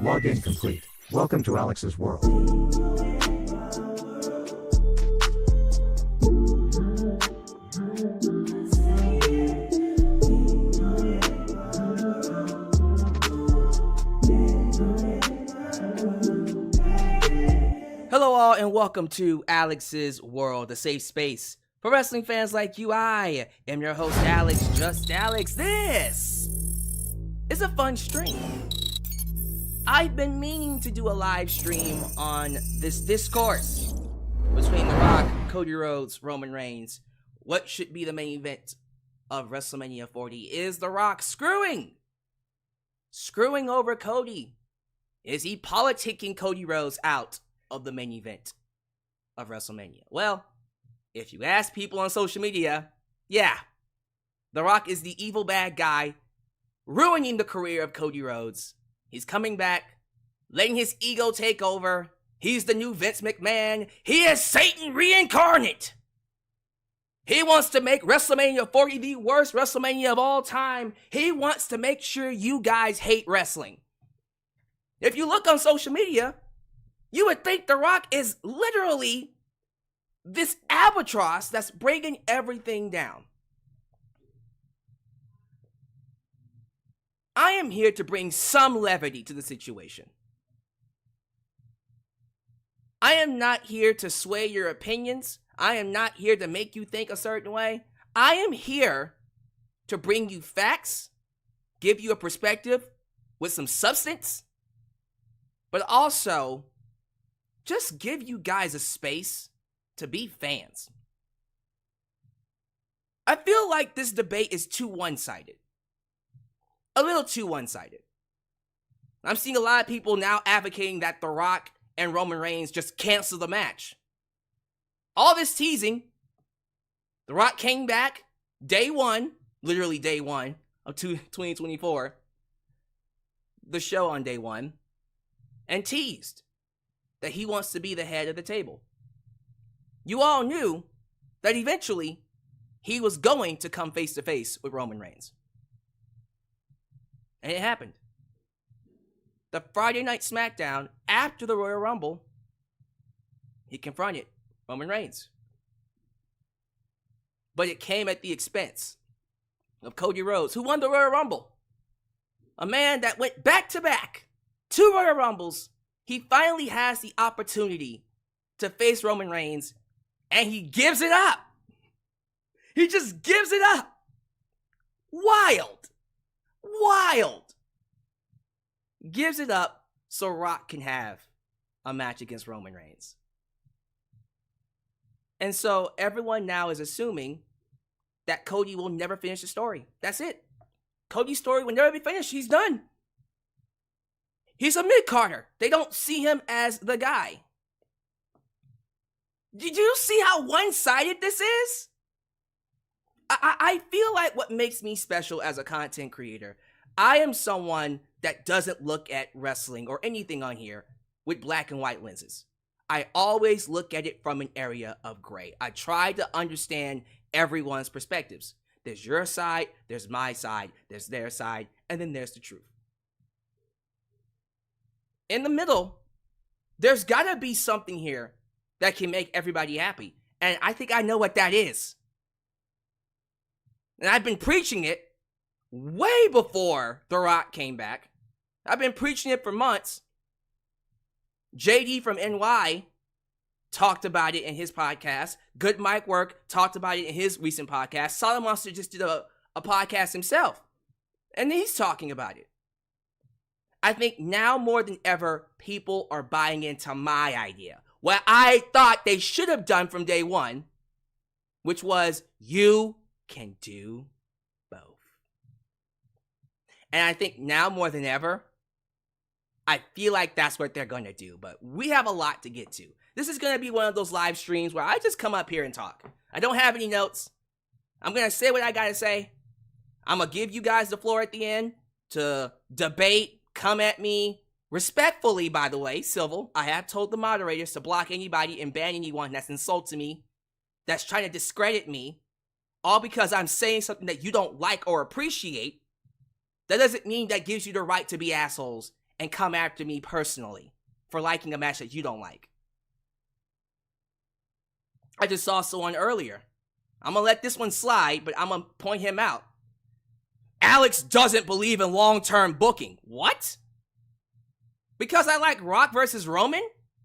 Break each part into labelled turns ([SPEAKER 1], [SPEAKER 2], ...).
[SPEAKER 1] Login complete. Welcome to Alyx's world.
[SPEAKER 2] Hello all and welcome to Alyx's world, a safe space for wrestling fans like you. I am your host Alyx, just Alyx. This is a fun stream. I've been meaning to do a live stream on this discourse between The Rock, Cody Rhodes, Roman Reigns. What should be the main event of WrestleMania 40? Is The Rock screwing over Cody? Is he politicking Cody Rhodes out of the main event of WrestleMania? Well, if you ask people on social media, yeah, The Rock is the evil bad guy ruining the career of Cody Rhodes. He's coming back, letting his ego take over. He's the new Vince McMahon. He is Satan reincarnate. He wants to make WrestleMania 40 the worst WrestleMania of all time. He wants to make sure you guys hate wrestling. If you look on social media, you would think The Rock is literally this albatross that's bringing everything down. I am here to bring some levity to the situation. I am not here to sway your opinions. I am not here to make you think a certain way. I am here to bring you facts, give you a perspective with some substance, but also just give you guys a space to be fans. I feel like this debate is too one-sided. A little too one-sided. I'm seeing a lot of people now advocating that The Rock and Roman Reigns just cancel the match. All this teasing, The Rock came back day one, literally day one of 2024, the show on day one, and teased that he wants to be the head of the table. You all knew that eventually he was going to come face to face with Roman Reigns. And it happened. The Friday Night SmackDown after the Royal Rumble, he confronted Roman Reigns. But it came at the expense of Cody Rhodes, who won the Royal Rumble. A man that went back-to-back 2 Royal Rumbles. He finally has the opportunity to face Roman Reigns, and he gives it up. He just gives it up. Wild. Gives it up so Rock can have a match against Roman Reigns. And so everyone now is assuming that Cody will never finish the story. That's it. Cody's story will never be finished. He's done. He's a mid-carder. They don't see him as the guy. Did you see how one-sided this is? I feel like what makes me special as a content creator, I am someone that doesn't look at wrestling or anything on here with black and white lenses. I always look at it from an area of gray. I try to understand everyone's perspectives. There's your side, there's my side, there's their side, and then there's the truth. In the middle, there's gotta be something here that can make everybody happy. And I think I know what that is. And I've been preaching it way before The Rock came back. I've been preaching it for months. JD from NY talked about it in his podcast. Good Mic Work talked about it in his recent podcast. Solid Monster just did a podcast himself. And he's talking about it. I think now more than ever, people are buying into my idea. What I thought they should have done from day one, which was you can do both. And I think now more than ever, I feel like that's what they're going to do. But we have a lot to get to. This is going to be one of those live streams where I just come up here and talk. I don't have any notes. I'm going to say what I got to say. I'm going to give you guys the floor at the end to debate, come at me. Respectfully, by the way, civil. I have told the moderators to block anybody and ban anyone that's insulting me, that's trying to discredit me, all because I'm saying something that you don't like or appreciate. That doesn't mean that gives you the right to be assholes and come after me personally for liking a match that you don't like. I just saw someone earlier. I'm going to let this one slide, but I'm going to point him out. Alyx doesn't believe in long-term booking. What? Because I like Rock versus Roman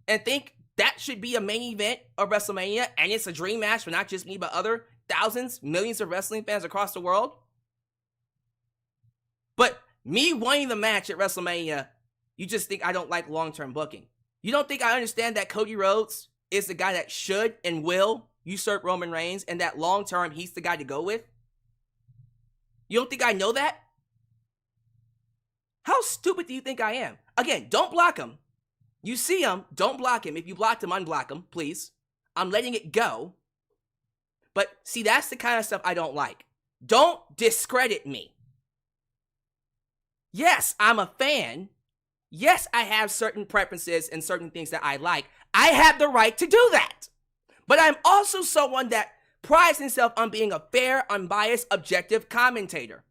[SPEAKER 2] and think that should be a main event of WrestleMania, and it's a dream match for not just me, but other thousands, millions of wrestling fans across the world. But me winning the match at WrestleMania, you just think I don't like long-term booking. You don't think I understand that Cody Rhodes is the guy that should and will usurp Roman Reigns, and that long-term he's the guy to go with? You don't think I know that? How stupid do you think I am? Again, don't block him. You see him, don't block him. If you blocked him, unblock him, please. I'm letting it go. But see, that's the kind of stuff I don't like. Don't discredit me. Yes, I'm a fan. Yes, I have certain preferences and certain things that I like. I have the right to do that. But I'm also someone that prides himself on being a fair, unbiased, objective commentator.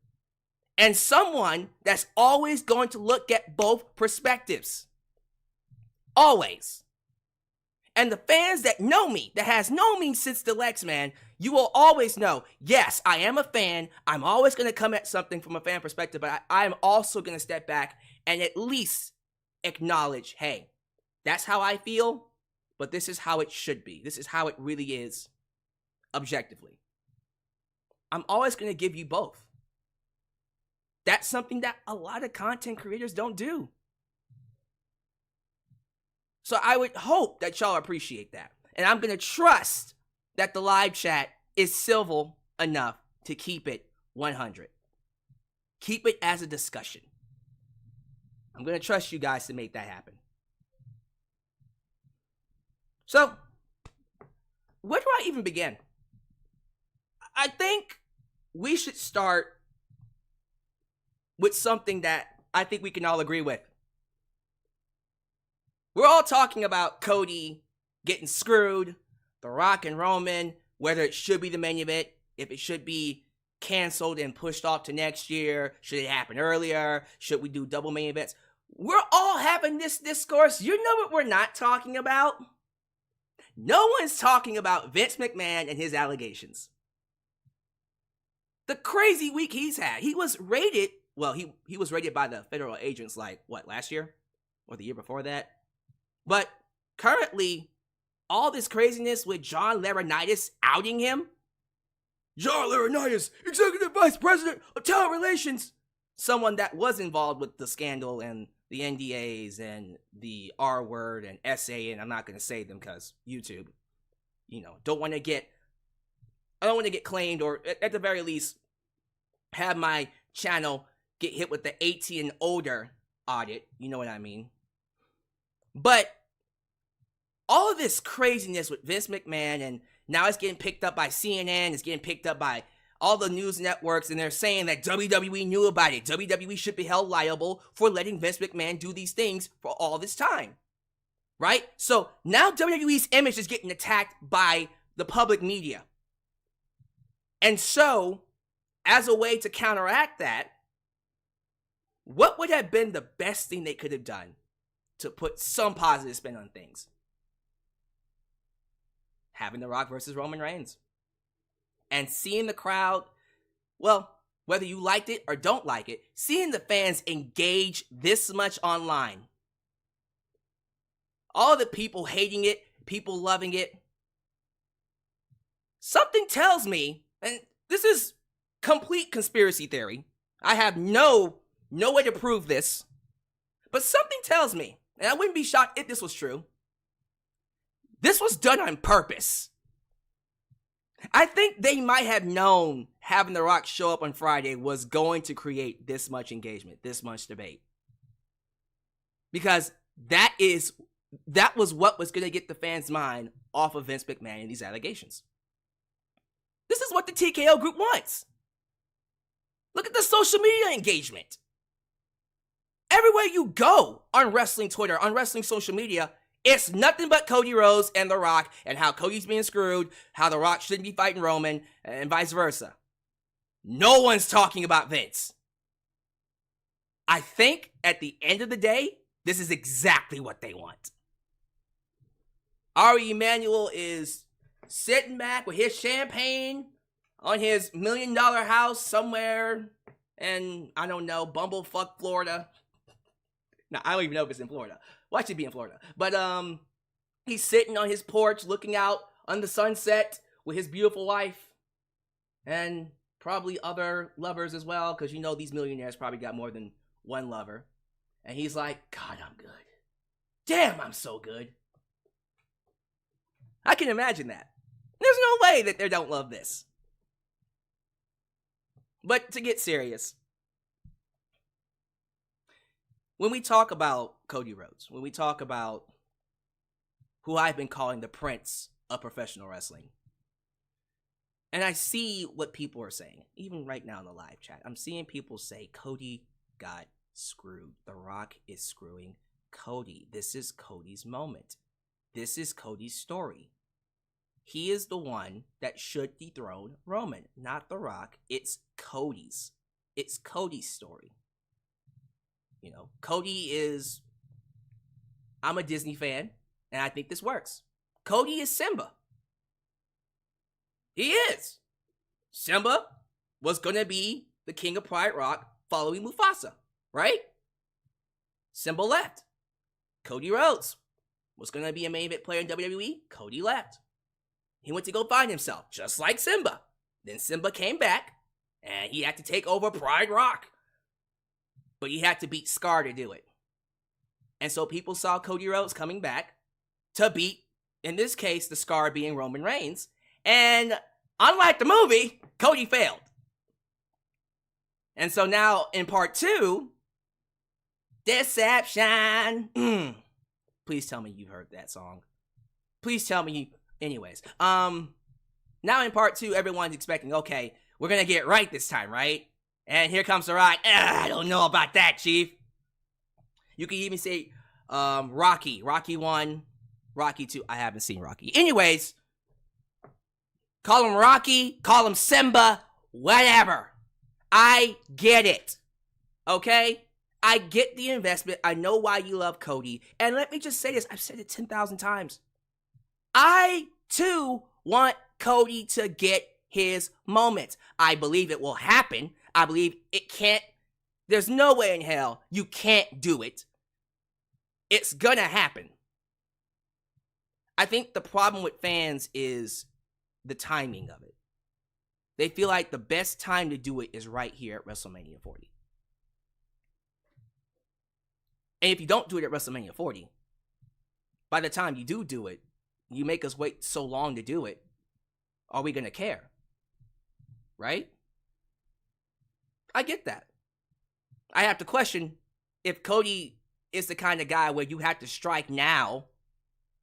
[SPEAKER 2] And someone that's always going to look at both perspectives. Always. And the fans that know me, that has known me since the Lex, man, you will always know, yes, I am a fan. I'm always going to come at something from a fan perspective, but I'm also going to step back and at least acknowledge, hey, that's how I feel, but this is how it should be. This is how it really is, objectively. I'm always going to give you both. That's something that a lot of content creators don't do. So I would hope that y'all appreciate that. And I'm going to trust that the live chat is civil enough to keep it 100. Keep it as a discussion. I'm going to trust you guys to make that happen. So, where do I even begin? I think we should start with something that I think we can all agree with. We're all talking about Cody getting screwed, The Rock and Roman, whether it should be the main event, if it should be canceled and pushed off to next year, should it happen earlier, should we do double main events? We're all having this discourse. You know what we're not talking about? No one's talking about Vince McMahon and his allegations. The crazy week he's had. He was raided, well, he was raided by the federal agents like, what, last year? Or the year before that? But currently, all this craziness with John Laurinaitis outing him. John Laurinaitis, Executive Vice President of Talent Relations. Someone that was involved with the scandal and the NDAs and the R word and SA, and I'm not going to say them because YouTube, I don't want to get claimed, or at the very least, have my channel get hit with the 18 and older audit. You know what I mean? But all of this craziness with Vince McMahon, and now it's getting picked up by CNN, it's getting picked up by all the news networks, and they're saying that WWE knew about it. WWE should be held liable for letting Vince McMahon do these things for all this time. Right? So now WWE's image is getting attacked by the public media. And so, as a way to counteract that, what would have been the best thing they could have done to put some positive spin on things? Having The Rock versus Roman Reigns. And seeing the crowd, well, whether you liked it or don't like it, seeing the fans engage this much online. All the people hating it, people loving it. Something tells me, and this is complete conspiracy theory, I have no way to prove this, but something tells me, and I wouldn't be shocked if this was true, this was done on purpose. I think they might have known having The Rock show up on Friday was going to create this much engagement, this much debate. Because that was what was going to get the fans' mind off of Vince McMahon and these allegations. This is what the TKO group wants. Look at the social media engagement. Everywhere you go on wrestling Twitter, on wrestling social media, it's nothing but Cody Rhodes and The Rock, and how Cody's being screwed, how The Rock shouldn't be fighting Roman, and vice versa. No one's talking about Vince. I think at the end of the day, this is exactly what they want. Ari Emanuel is sitting back with his champagne on his $1 million house somewhere in, I don't know, Bumblefuck, Florida. No, I don't even know if it's in Florida. Why should it be in Florida? But he's sitting on his porch looking out on the sunset with his beautiful wife and probably other lovers as well, because you know these millionaires probably got more than one lover. And he's like, God, I'm good. Damn, I'm so good. I can imagine that. There's no way that they don't love this. But to get serious, when we talk about Cody Rhodes, when we talk about who I've been calling the prince of professional wrestling, and I see what people are saying, even right now in the live chat, I'm seeing people say Cody got screwed. The Rock is screwing Cody. This is Cody's moment. This is Cody's story. He is the one that should dethrone Roman, not The Rock. It's Cody's. It's Cody's story. You know, Cody is... I'm a Disney fan, and I think this works. Cody is Simba. He is. Simba was going to be the king of Pride Rock following Mufasa, right? Simba left. Cody Rhodes was going to be a main event player in WWE. Cody left. He went to go find himself, just like Simba. Then Simba came back, and he had to take over Pride Rock. But he had to beat Scar to do it. And so people saw Cody Rhodes coming back to beat, in this case, the Scar being Roman Reigns. And unlike the movie, Cody failed. And so now in part 2, Deception. Please tell me you heard that song. Please tell me you... Anyways, now in part 2, everyone's expecting, okay, we're gonna get right this time, right? And here comes The Rock. I don't know about that, Chief. You can even say, Rocky 1, Rocky 2. I haven't seen Rocky. Anyways, call him Rocky, call him Simba, whatever. I get it. Okay? I get the investment. I know why you love Cody. And let me just say this. I've said it 10,000 times. I, too, want Cody to get his moment. I believe it will happen. I believe it can't. There's no way in hell you can't do it. It's gonna happen. I think the problem with fans is the timing of it. They feel like the best time to do it is right here at WrestleMania 40. And if you don't do it at WrestleMania 40, by the time you do it, you make us wait so long to do it, are we going to care? Right? I get that. I have to question if Cody is the kind of guy where you have to strike now,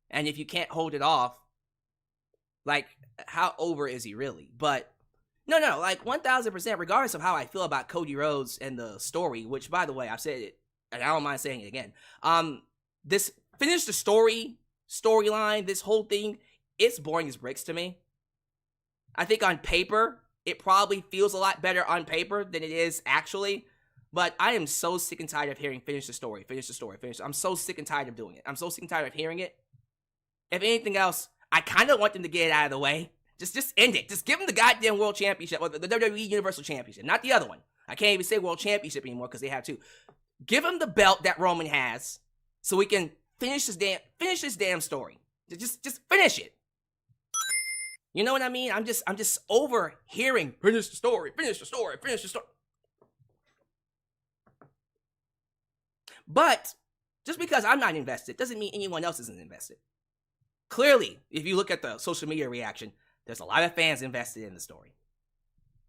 [SPEAKER 2] and if you can't hold it off, like, how over is he really? But, no, like, 1,000%, regardless of how I feel about Cody Rhodes and the story, which, by the way, I've said it, and I don't mind saying it again, this finish the storyline, this whole thing, it's boring as bricks to me. I think on paper, it probably feels a lot better on paper than it is actually, but I am so sick and tired of hearing finish the story. I'm so sick and tired of doing it. I'm so sick and tired of hearing it. If anything else, I kind of want them to get it out of the way. Just end it. Just give them the goddamn World Championship, or the WWE Universal Championship, not the other one. I can't even say World Championship anymore because they have two. Give them the belt that Roman has, so we can finish this damn story. Just finish it. You know what I mean? I'm just over hearing finish the story. But just because I'm not invested doesn't mean anyone else isn't invested. Clearly, if you look at the social media reaction, there's a lot of fans invested in the story.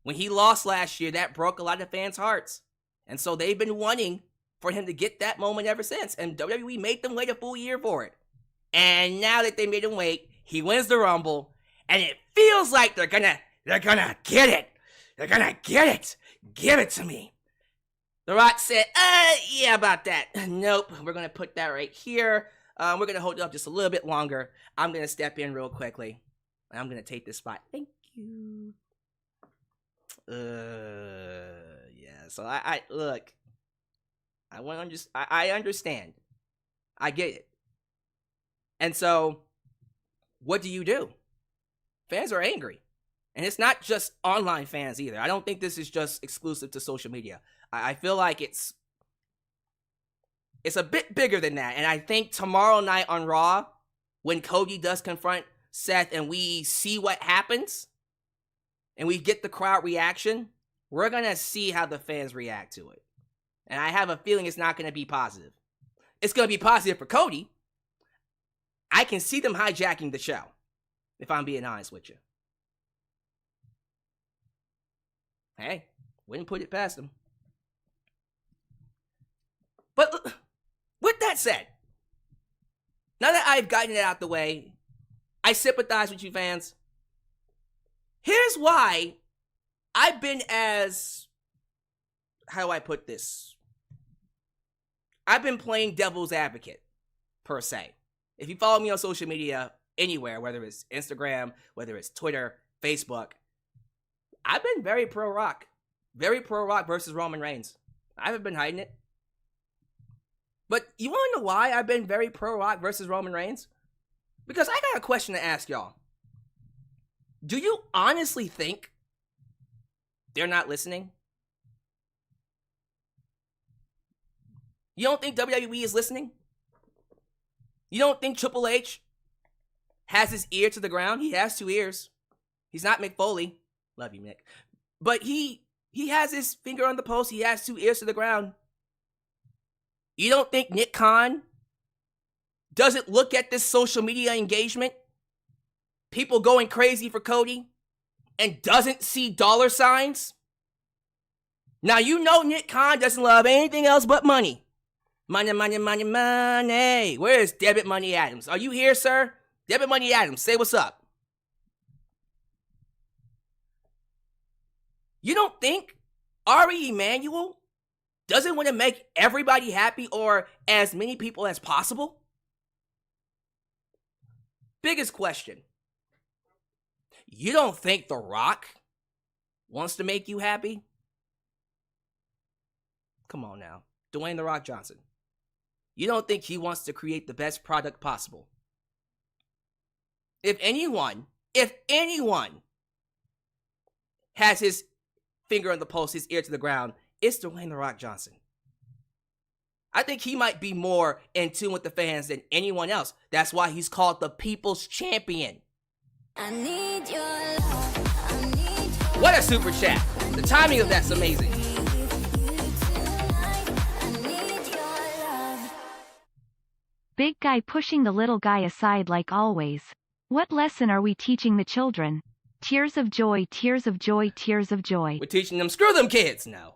[SPEAKER 2] When he lost last year, that broke a lot of fans' hearts. And so they've been wanting for him to get that moment ever since. And WWE made them wait a full year for it. And now that they made him wait, he wins the Rumble. And it feels like they're gonna get it. They're gonna get it. Give it to me. The Rock said, yeah, about that. Nope, we're gonna put that right here. We're gonna hold it up just a little bit longer. I'm gonna step in real quickly. And I'm gonna take this spot. Thank you. Yeah, so I look. I understand. I get it. And so, what do? Fans are angry. And it's not just online fans either. I don't think this is just exclusive to social media. I feel like it's a bit bigger than that. And I think tomorrow night on Raw, when Cody does confront Seth and we see what happens, and we get the crowd reaction, we're going to see how the fans react to it. And I have a feeling it's not going to be positive. It's going to be positive for Cody. I can see them hijacking the show, if I'm being honest with you. Hey, wouldn't put it past them. But with that said, now that I've gotten it out the way, I sympathize with you fans. Here's why I've been how do I put this? I've been playing devil's advocate, per se. If you follow me on social media anywhere, whether it's Instagram, whether it's Twitter, Facebook, I've been very pro-Rock. Very pro-Rock versus Roman Reigns. I haven't been hiding it. But you want to know why I've been very pro-Rock versus Roman Reigns? Because I got a question to ask y'all. Do you honestly think they're not listening? You don't think WWE is listening? You don't think Triple H has his ear to the ground? He has 2 ears. He's not Mick Foley. Love you, Mick. But he has his finger on the pulse. He has 2 ears to the ground. You don't think Nick Khan doesn't look at this social media engagement? People going crazy for Cody and doesn't see dollar signs? Now, you know Nick Khan doesn't love anything else but money. Money, money, money, money. Where is Debit Money Adams? Are you here, sir? Debit Money Adams, say what's up. You don't think Ari Emanuel doesn't want to make everybody happy or as many people as possible? Biggest question. You don't think The Rock wants to make you happy? Come on now. Dwayne The Rock Johnson. You don't think he wants to create the best product possible? If anyone has his finger on the pulse, his ear to the ground, it's Dwayne The Rock Johnson. I think he might be more in tune with the fans than anyone else. That's why he's called the People's Champion. I need your love. What a super chat. The timing of that's amazing.
[SPEAKER 3] Big guy pushing the little guy aside like always. What lesson are we teaching the children? Tears of joy, tears of joy, tears of joy.
[SPEAKER 2] We're teaching them, screw them kids now.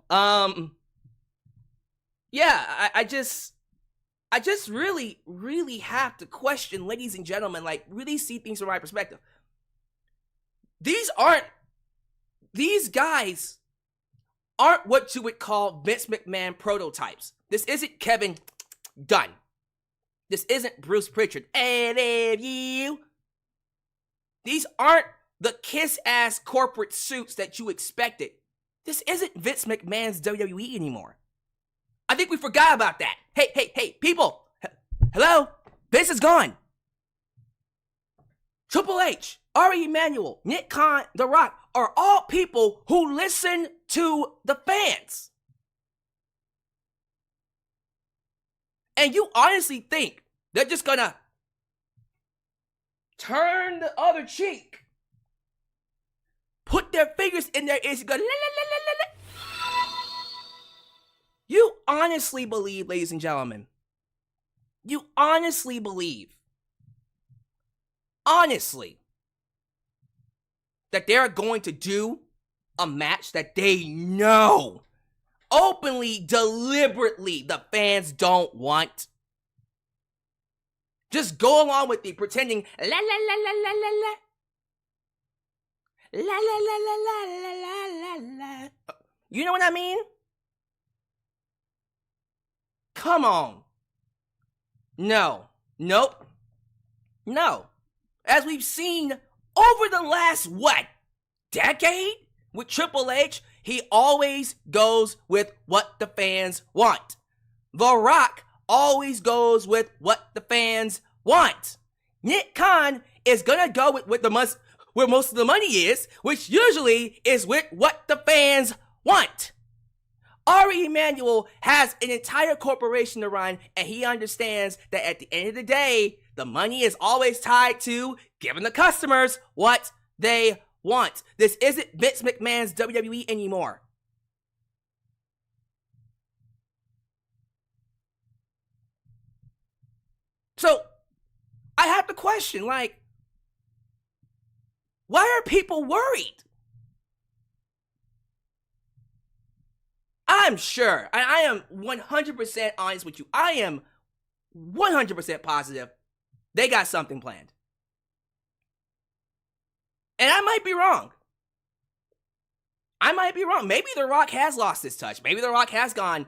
[SPEAKER 2] Yeah, I just really, really have to question, ladies and gentlemen, like really see things from my perspective. These guys aren't what you would call Vince McMahon prototypes. This isn't Kevin Dunn. This isn't Bruce Pritchard. I love you. These aren't the kiss-ass corporate suits that you expected. This isn't Vince McMahon's WWE anymore. I think we forgot about that. Hey, people. Hello? Vince is gone. Triple H, Ari Emanuel, Nick Khan, The Rock are all people who listen to the fans. And you honestly think they're just gonna turn the other cheek, put their fingers in their ears and go, la, la, la, la, la. You honestly believe, ladies and gentlemen, you honestly believe, that they're going to do a match that they know openly, deliberately, the fans don't want? Just go along with the pretending la la la la la la la. La la la la la la la la. You know what I mean? Come on. No. Nope. No. As we've seen over the last, decade? With Triple H, he always goes with what the fans want. The Rock always goes with what the fans want. Nick Khan is gonna go with where most of the money is, which usually is with what the fans want. Ari Emanuel has an entire corporation to run, and he understands that at the end of the day, the money is always tied to giving the customers what they want. This isn't Vince McMahon's WWE anymore. So, I have to question, like, why are people worried? I'm sure, and I am 100% honest with you, I am 100% positive they got something planned. And I might be wrong. Maybe The Rock has lost his touch. Maybe The Rock has gone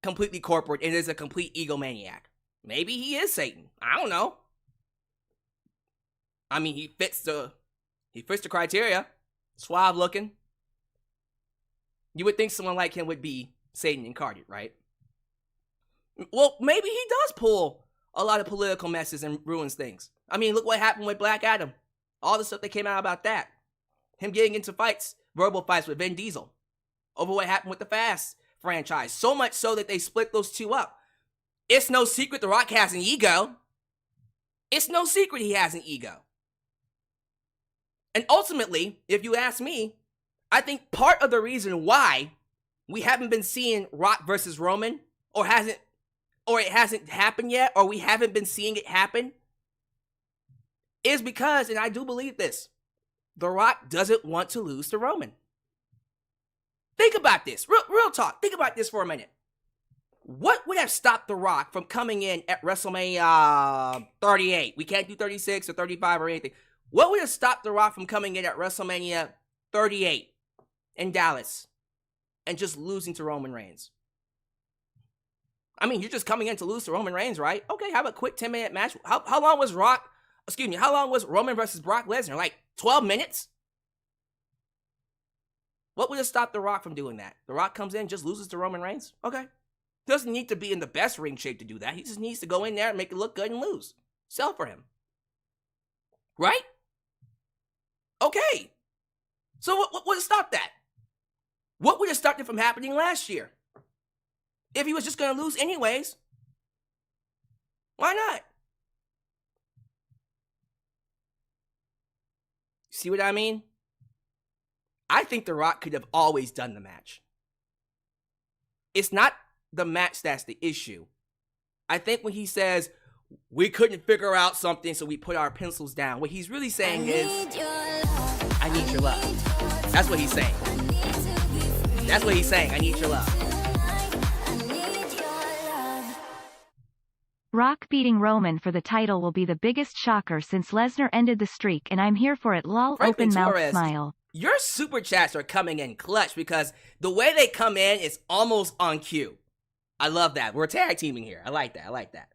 [SPEAKER 2] completely corporate and is a complete egomaniac. Maybe he is Satan. I don't know. I mean, he fits the criteria. Suave looking. You would think someone like him would be Satan incarnate, right? Well, maybe he does pull a lot of political messes and ruins things. I mean, look what happened with Black Adam. All the stuff that came out about that. Him getting into fights, verbal fights with Vin Diesel. Over what happened with the Fast franchise. So much so that they split those two up. It's no secret The Rock has an ego. It's no secret he has an ego. And ultimately, if you ask me, I think part of the reason why we haven't been seeing Rock versus Roman, or it hasn't happened yet, or we haven't been seeing it happen, is because, and I do believe this, The Rock doesn't want to lose to Roman. Think about this. Real talk. Think about this for a minute. What would have stopped The Rock from coming in at WrestleMania 38? We can't do 36 or 35 or anything. What would have stopped The Rock from coming in at WrestleMania 38 in Dallas and just losing to Roman Reigns? I mean, you're just coming in to lose to Roman Reigns, right? Okay, have a quick 10-minute match. How long was Roman versus Brock Lesnar? Like 12 minutes? What would have stopped The Rock from doing that? The Rock comes in, just loses to Roman Reigns? Okay. Doesn't need to be in the best ring shape to do that. He just needs to go in there and make it look good and lose. Sell for him. Right? Okay. So what would have stopped that? What would have stopped it from happening last year? If he was just going to lose anyways, why not? See what I mean? I think The Rock could have always done the match. It's not the match that's the issue. I think when he says, we couldn't figure out something, so we put our pencils down, what he's really saying is, I need your love. That's what he's saying. That's what he's saying. I need your love.
[SPEAKER 3] Rock beating Roman for the title will be the biggest shocker since Lesnar ended the streak, and I'm here for it. Lol.
[SPEAKER 2] Frankly,
[SPEAKER 3] open mouth
[SPEAKER 2] Torres,
[SPEAKER 3] smile.
[SPEAKER 2] Your super chats are coming in clutch because the way they come in is almost on cue. I love that. We're tag teaming here. I like that.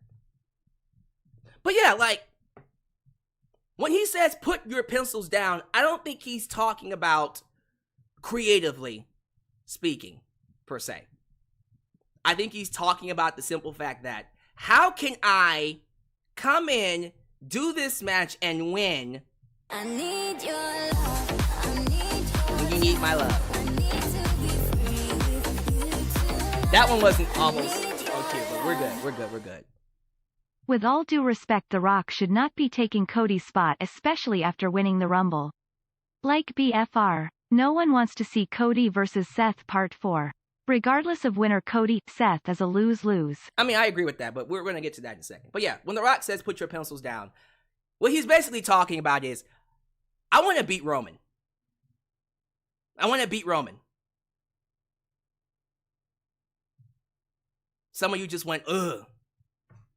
[SPEAKER 2] But yeah, like, when he says put your pencils down, I don't think he's talking about creatively speaking, per se. I think he's talking about the simple fact that, how can I come in, do this match, and win? I need your love. I need your you need my love. That one wasn't almost okay, but we're good.
[SPEAKER 3] With all due respect, The Rock should not be taking Cody's spot, especially after winning the Rumble. Like BFR, no one wants to see Cody versus Seth Part 4. Regardless of winner Cody, Seth is a lose-lose.
[SPEAKER 2] I mean, I agree with that, but we're going to get to that in a second. But yeah, when The Rock says put your pencils down, what he's basically talking about is, I want to beat Roman. Some of you just went, ugh.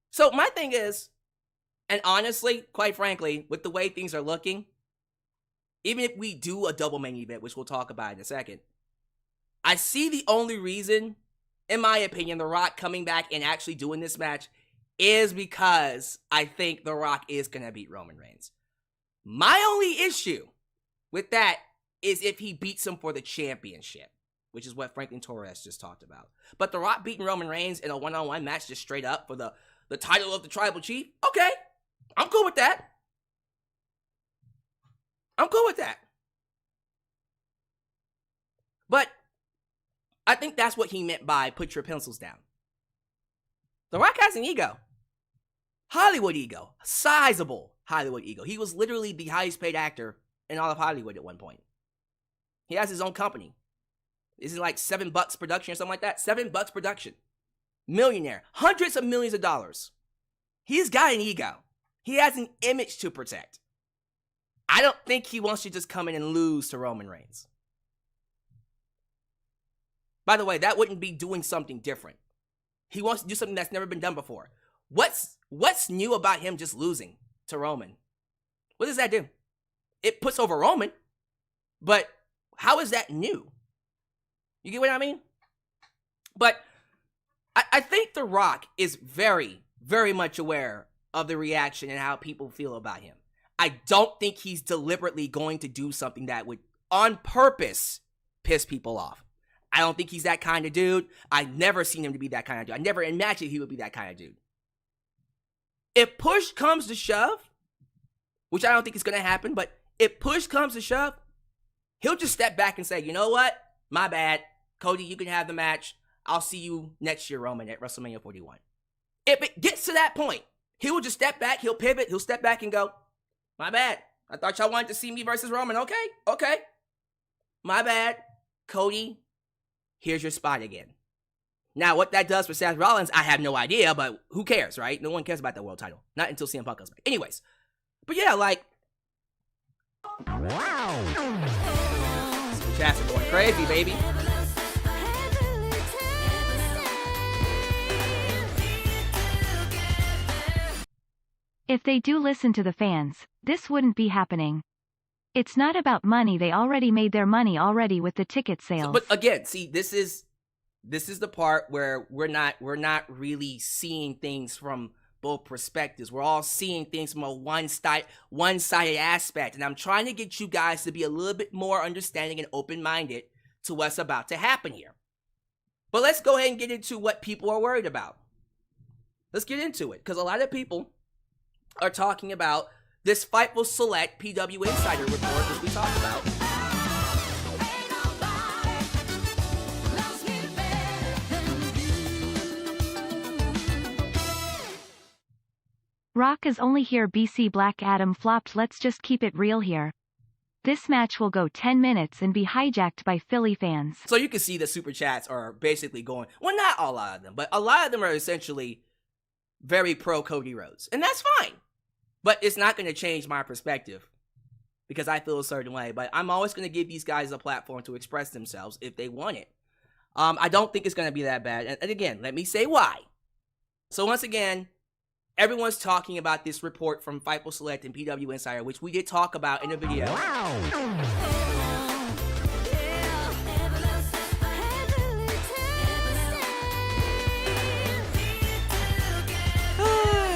[SPEAKER 2] So my thing is, and honestly, quite frankly, with the way things are looking, even if we do a double main event, which we'll talk about in a second, I see the only reason, in my opinion, The Rock coming back and actually doing this match is because I think The Rock is going to beat Roman Reigns. My only issue with that is if he beats him for the championship. which is what Franklin Torres just talked about. But The Rock beating Roman Reigns in a one-on-one match just straight up for the title of the Tribal Chief, okay, I'm cool with that. I'm cool with that. But I think that's what he meant by put your pencils down. The Rock has an ego. Hollywood ego. Sizable Hollywood ego. He was literally the highest paid actor in all of Hollywood at one point. He has his own company. This is like $7 production or something like that. $7 production. Millionaire. Hundreds of millions of dollars. He's got an ego. He has an image to protect. I don't think he wants to just come in and lose to Roman Reigns. By the way, that wouldn't be doing something different. He wants to do something that's never been done before. What's new about him just losing to Roman? What does that do? It puts over Roman, but how is that new? You get what I mean? But I think The Rock is very, very much aware of the reaction and how people feel about him. I don't think he's deliberately going to do something that would, on purpose, piss people off. I don't think he's that kind of dude. I've never seen him to be that kind of dude. I never imagined he would be that kind of dude. If push comes to shove, which I don't think is going to happen, but if push comes to shove, he'll just step back and say, you know what? My bad. Cody, you can have the match. I'll see you next year, Roman, at WrestleMania 41. If it gets to that point, he will just step back. He'll pivot. He'll step back and go, my bad. I thought y'all wanted to see me versus Roman. Okay. My bad. Cody, here's your spot again. Now, what that does for Seth Rollins, I have no idea, but who cares, right? No one cares about that world title. Not until CM Punk comes back. Anyways. But yeah, like... Wow. Some chats are going crazy, baby.
[SPEAKER 3] If they do listen to the fans, this wouldn't be happening. It's not about money. They already made their money already with the ticket sales.
[SPEAKER 2] But again, see, this is the part where we're not really seeing things from both perspectives. We're all seeing things from a one-sided aspect. And I'm trying to get you guys to be a little bit more understanding and open-minded to what's about to happen here. But let's go ahead and get into what people are worried about. Let's get into it, because a lot of people are talking about this Fightful Select PW Insider report, which we talked about.
[SPEAKER 3] Rock is only here. BC Black Adam flopped. Let's just keep it real here. This match will go 10 minutes and be hijacked by Philly fans.
[SPEAKER 2] So you can see the super chats are basically going, well, not a lot of them, but a lot of them are essentially very pro Cody Rhodes. And that's fine. But it's not going to change my perspective because I feel a certain way. But I'm always going to give these guys a platform to express themselves if they want it. I don't think it's going to be that bad. And again, let me say why. So once again, everyone's talking about this report from Fightful Select and PW Insider, which we did talk about in a video. Wow.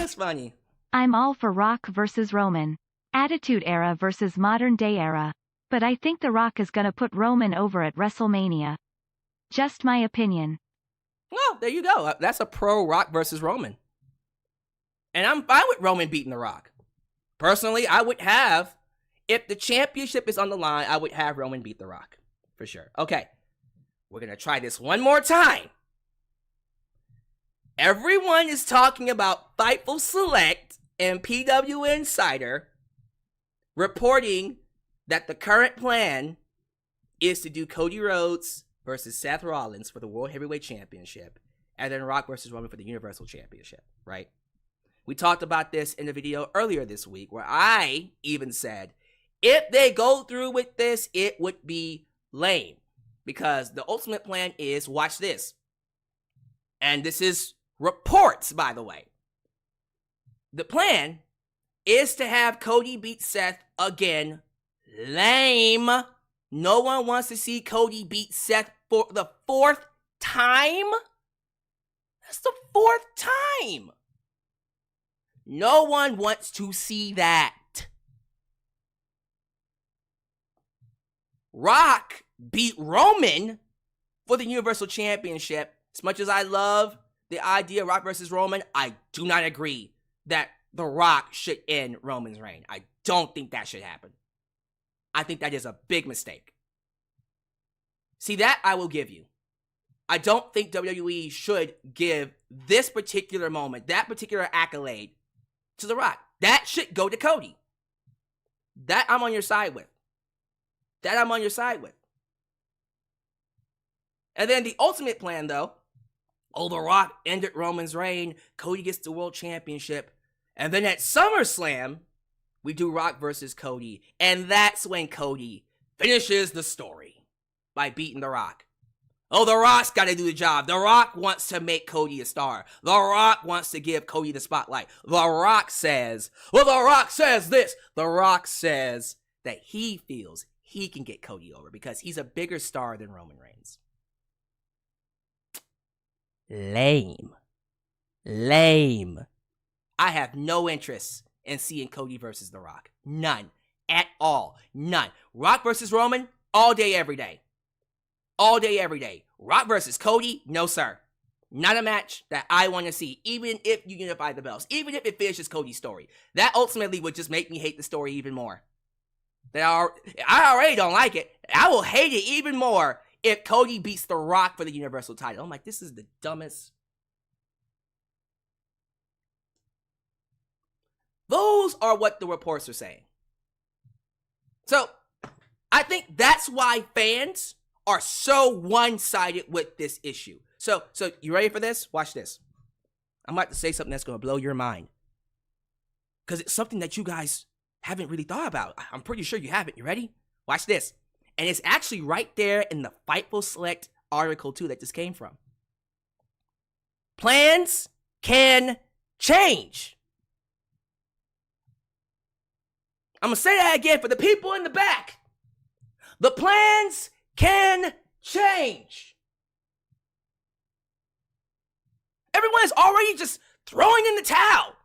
[SPEAKER 2] It's funny.
[SPEAKER 3] I'm all for Rock versus Roman. Attitude Era versus Modern Day Era. But I think The Rock is gonna put Roman over at WrestleMania. Just my opinion.
[SPEAKER 2] Well, there you go. That's a pro Rock versus Roman. And I'm fine with Roman beating The Rock. Personally, I would have, if the championship is on the line, I would have Roman beat The Rock. For sure. Okay. We're gonna try this one more time. Everyone is talking about Fightful Select and PW Insider reporting that the current plan is to do Cody Rhodes versus Seth Rollins for the World Heavyweight Championship and then Rock versus Roman for the Universal Championship, right? We talked about this in a video earlier this week where I even said, if they go through with this, it would be lame because the ultimate plan is, watch this. And this is reports, by the way. The plan is to have Cody beat Seth again. Lame. No one wants to see Cody beat Seth for the 4th time. That's the 4th time. No one wants to see that. Rock beat Roman for the Universal Championship. As much as I love the idea of Rock versus Roman, I do not agree that The Rock should end Roman's reign. I don't think that should happen. I think that is a big mistake. See, that I will give you. I don't think WWE should give this particular moment, that particular accolade, to The Rock. That should go to Cody. That I'm on your side with. And then the ultimate plan, though, The Rock ended Roman's reign, Cody gets the World Championship, and then at SummerSlam, we do Rock versus Cody, and that's when Cody finishes the story by beating The Rock. The Rock's got to do the job. The Rock wants to make Cody a star. The Rock wants to give Cody the spotlight. The Rock says, The Rock says this. The Rock says that he feels he can get Cody over because he's a bigger star than Roman Reigns. Lame. I have no interest in seeing Cody versus The Rock. None. At all. None. Rock versus Roman, all day, every day. All day, every day. Rock versus Cody, no sir. Not a match that I want to see, even if you unify the belts, even if it finishes Cody's story. That ultimately would just make me hate the story even more. I already don't like it. I will hate it even more if Cody beats The Rock for the Universal title. I'm like, this is the dumbest. Those are what the reports are saying. So, I think that's why fans are so one-sided with this issue. So you ready for this? Watch this. I'm about to say something that's going to blow your mind. Because it's something that you guys haven't really thought about. I'm pretty sure you haven't. You ready? Watch this. And it's actually right there in the Fightful Select article, too, that this came from. Plans can change. I'm going to say that again for the people in the back. The plans can change. Everyone is already just throwing in the towel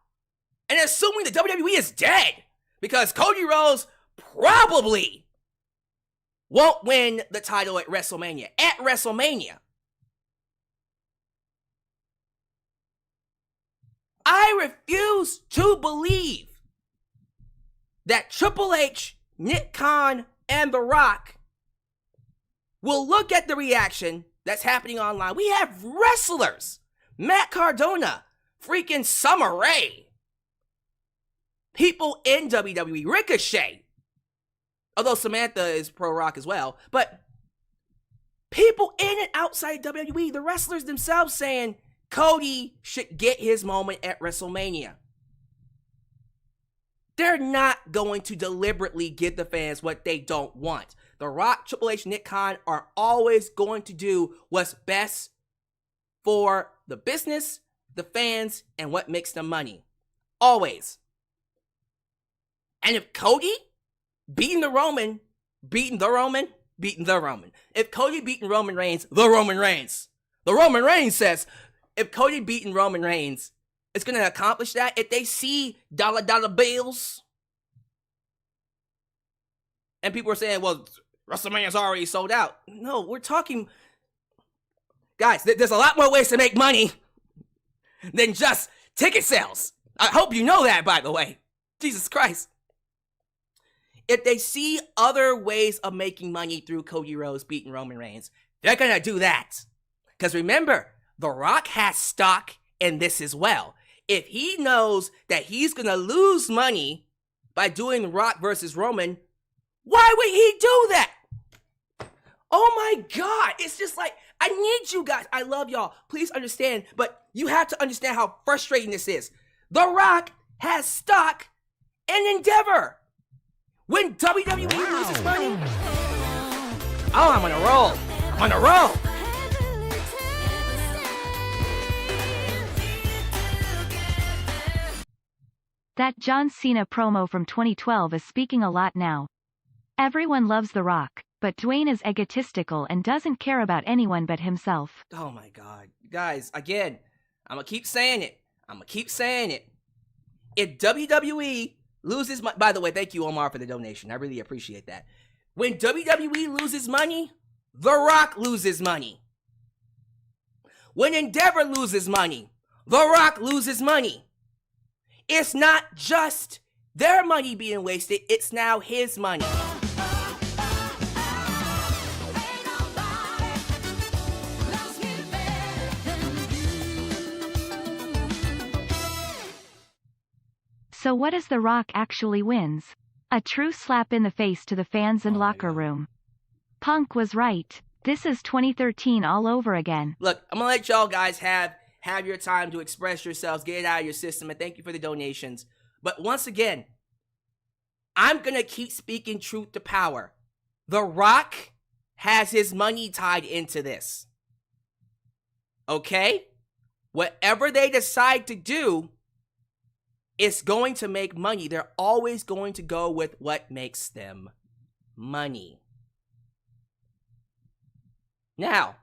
[SPEAKER 2] and assuming the WWE is dead because Cody Rhodes probably won't win the title at WrestleMania. At WrestleMania. I refuse to believe that Triple H, Nick Khan, and The Rock will look at the reaction that's happening online. We have wrestlers. Matt Cardona, freaking Summer Rae. People in WWE, Ricochet. Although Samantha is pro Rock as well. But people in and outside WWE, the wrestlers themselves saying Cody should get his moment at WrestleMania. They're not going to deliberately give the fans what they don't want. The Rock, Triple H, Nick Khan are always going to do what's best for the business, the fans, and what makes them money. Always. And if Cody beating the Roman. If Cody beating Roman Reigns, the Roman Reigns. The Roman Reigns says, if Cody beating Roman Reigns, it's going to accomplish that. If they see dollar bills, and people are saying, well, WrestleMania's already sold out. No, we're talking, guys, there's a lot more ways to make money than just ticket sales. I hope you know that, by the way. Jesus Christ. If they see other ways of making money through Cody Rhodes beating Roman Reigns, they're going to do that. Because remember, The Rock has stock in this as well. If he knows that he's going to lose money by doing Rock versus Roman, why would he do that? Oh my God. It's just like, I need you guys. I love y'all. Please understand, but you have to understand how frustrating this is. The Rock has stock in Endeavor. When WWE loses money, oh, I'm on a roll. I'm on a roll.
[SPEAKER 3] That John Cena promo from 2012 is speaking a lot now. Everyone loves The Rock, but Dwayne is egotistical and doesn't care about anyone but himself.
[SPEAKER 2] Oh my God. Guys, again, I'm going to keep saying it. If WWE loses money, by the way, thank you, Omar, for the donation. I really appreciate that. When WWE loses money, The Rock loses money. When Endeavor loses money, The Rock loses money. It's not just their money being wasted, it's now his money.
[SPEAKER 3] So what if The Rock actually wins? A true slap in the face to the fans and locker room. Punk was right. This is 2013 all over again.
[SPEAKER 2] Look, I'm gonna let y'all guys have your time to express yourselves, get it out of your system, and thank you for the donations. But once again, I'm gonna keep speaking truth to power. The Rock has his money tied into this. Okay? Whatever they decide to do, it's going to make money. They're always going to go with what makes them money. Now,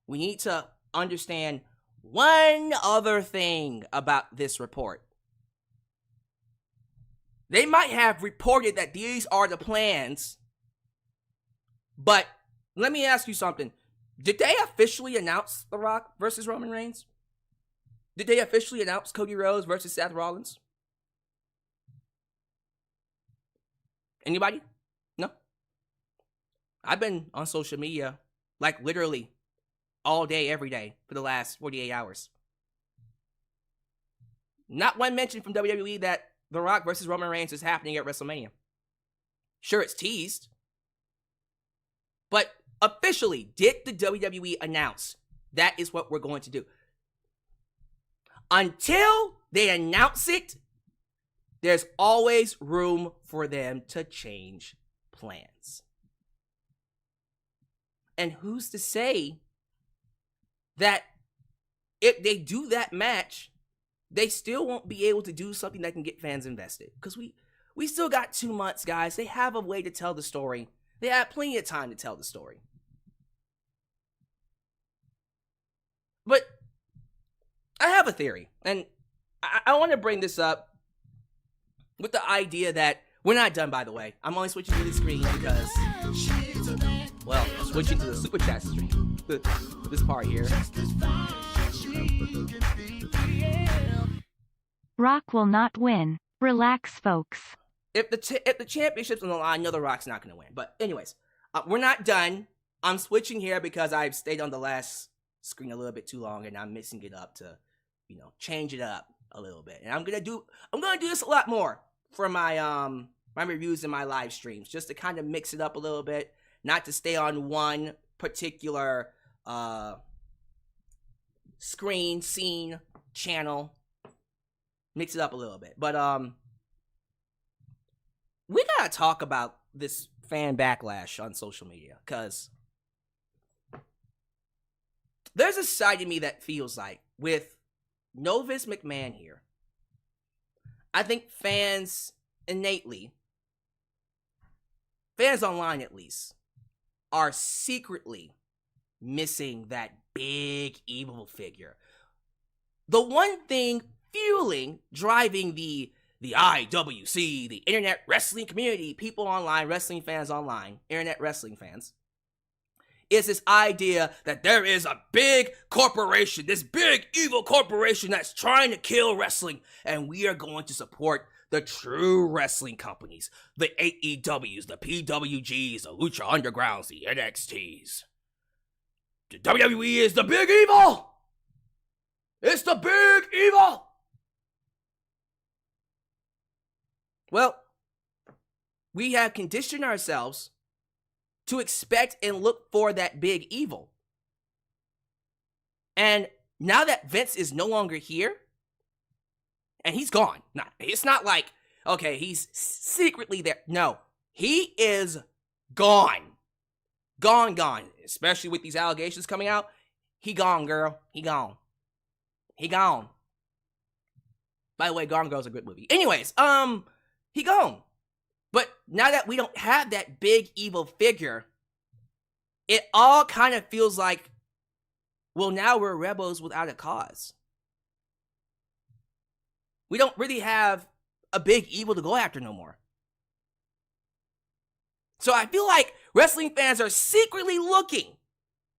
[SPEAKER 2] we need to understand one other thing about this report. They might have reported that these are the plans, but let me ask you something. Did they officially announce The Rock versus Roman Reigns? Did they officially announce Cody Rhodes versus Seth Rollins? Anybody? No? I've been on social media, like literally all day, every day for the last 48 hours. Not one mention from WWE that The Rock versus Roman Reigns is happening at WrestleMania. Sure, it's teased. But officially, did the WWE announce that is what we're going to do? Until they announce it, there's always room for them to change plans. And who's to say that if they do that match, they still won't be able to do something that can get fans invested? Because we still got 2 months, guys. They have a way to tell the story. They have plenty of time to tell the story. But I have a theory, and I want to bring this up with the idea that we're not done, by the way. I'm only switching to the screen because, well, switching to the super chat stream. This part here.
[SPEAKER 3] Rock will not win. Relax, folks.
[SPEAKER 2] If the championship's on the line, no, The Rock's not going to win. But anyways, we're not done. I'm switching here because I've stayed on the last screen a little bit too long, and I'm mixing it up to, change it up a little bit. And I'm gonna do this a lot more for my my reviews and my live streams, just to kind of mix it up a little bit, not to stay on one particular scene, channel. Mix it up a little bit. But we gotta talk about this fan backlash on social media, because there's a side of me that feels like, with no Vince McMahon here, I think fans innately, fans online at least, are secretly missing that big evil figure. The one thing driving the IWC, the internet wrestling community, people online, wrestling fans online, internet wrestling fans, is this idea that there is a big corporation, this big evil corporation that's trying to kill wrestling, and we are going to support the true wrestling companies, the AEWs, the PWGs, the Lucha Undergrounds, the NXTs. The WWE is the big evil! It's the big evil! Well, we have conditioned ourselves to expect and look for that big evil. And now that Vince is no longer here, and he's gone. It's not like, okay, he's secretly there. No, he is gone. Gone. Especially with these allegations coming out. He gone, girl. He gone. By the way, Gone Girl's a great movie. Anyways, he gone. But now that we don't have that big evil figure, it all kind of feels like, well, now we're rebels without a cause. We don't really have a big evil to go after no more. So I feel like wrestling fans are secretly looking,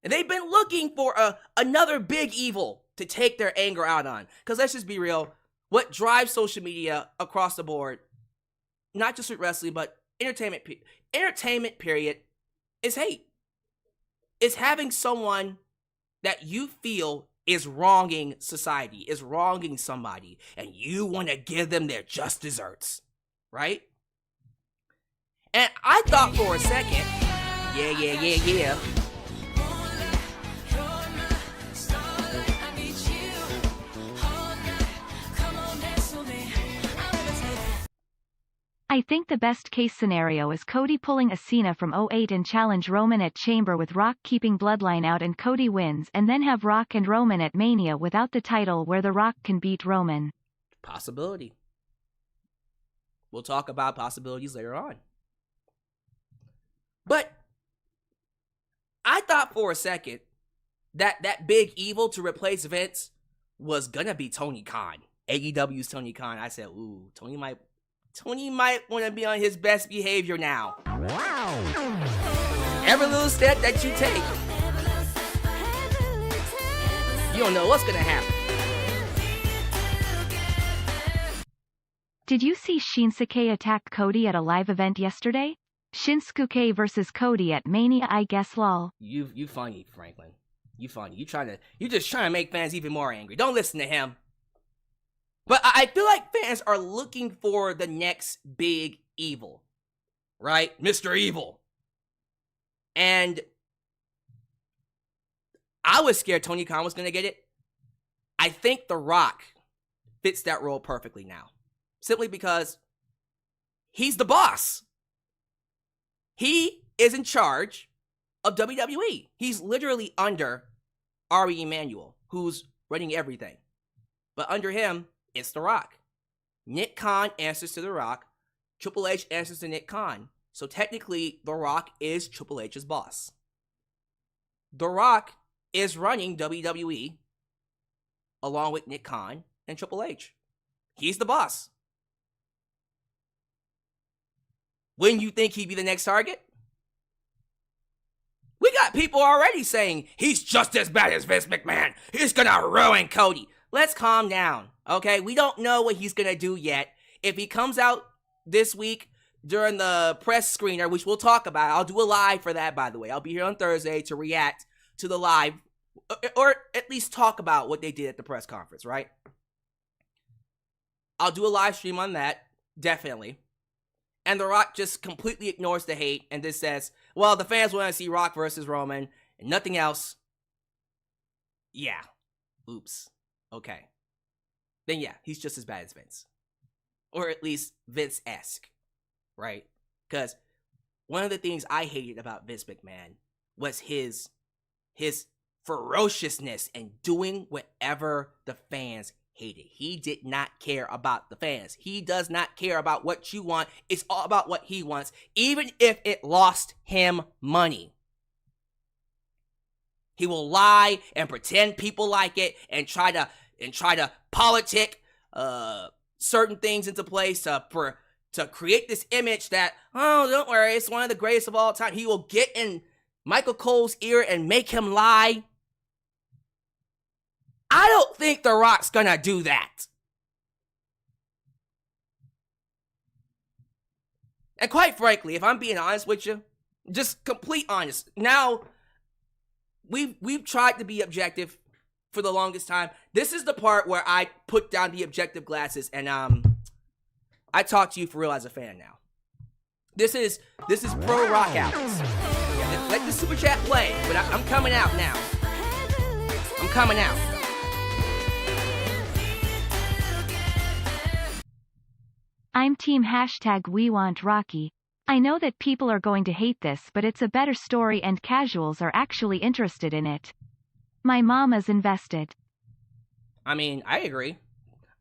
[SPEAKER 2] And they've been looking for another big evil to take their anger out on. Because let's just be real, what drives social media across the board, not just with wrestling, but entertainment period, is hate. It's having someone that you feel is wronging society, is wronging somebody, and you want to give them their just desserts, right? And I thought for a second, yeah.
[SPEAKER 3] I think the best case scenario is Cody pulling a Cena from '08 and challenge Roman at Chamber with Rock keeping Bloodline out and Cody wins, and then have Rock and Roman at Mania without the title where The Rock can beat Roman.
[SPEAKER 2] Possibility. We'll talk about possibilities later on. But I thought for a second that that big evil to replace Vince was gonna be Tony Khan. AEW's Tony Khan. I said, ooh, Tony might want to be on his best behavior now. Wow. Every little step that you take, you don't know what's going to happen.
[SPEAKER 3] Did you see Shinsuke attack Cody at a live event yesterday? Shinsuke versus Cody at Mania, I guess, lol.
[SPEAKER 2] You funny, Franklin. You funny. You just trying to make fans even more angry. Don't listen to him. But I feel like fans are looking for the next big evil, right? Mr. Evil. And I was scared Tony Khan was going to get it. I think The Rock fits that role perfectly now. Simply because he's the boss. He is in charge of WWE. He's literally under Ari Emanuel, who's running everything. But under him, it's The Rock. Nick Khan answers to The Rock. Triple H answers to Nick Khan. So technically, The Rock is Triple H's boss. The Rock is running WWE along with Nick Khan and Triple H. He's the boss. Wouldn't you think he'd be the next target? We got people already saying he's just as bad as Vince McMahon. He's gonna ruin Cody. Let's calm down, okay? We don't know what he's gonna do yet. If he comes out this week during the press screener, which we'll talk about, I'll do a live for that, by the way. I'll be here on Thursday to react to the live, or at least talk about what they did at the press conference, right? I'll do a live stream on that, definitely. And The Rock just completely ignores the hate and just says, well, the fans want to see Rock versus Roman and nothing else. Yeah. Oops. Okay. Then yeah, he's just as bad as Vince. Or at least Vince-esque. Right? Because one of the things I hated about Vince McMahon was his ferociousness and doing whatever the fans hated. He did not care about the fans. He does not care about what you want. It's all about what he wants, even if it lost him money. He will lie and pretend people like it and try to politic certain things into place to create this image that, oh, don't worry, it's one of the greatest of all time. He will get in Michael Cole's ear and make him lie. I don't think The Rock's gonna do that. And quite frankly, if I'm being honest with you, just complete honest. Now, we've tried to be objective for the longest time. This is the part where I put down the objective glasses and I talk to you for real as a fan now. This is pro Rock Alyx. Yeah, let the super chat play, but I'm coming out now. I'm coming out.
[SPEAKER 3] I'm team #WeWantRocky. I know that people are going to hate this, but it's a better story and casuals are actually interested in it. My mom is invested.
[SPEAKER 2] I mean, I agree.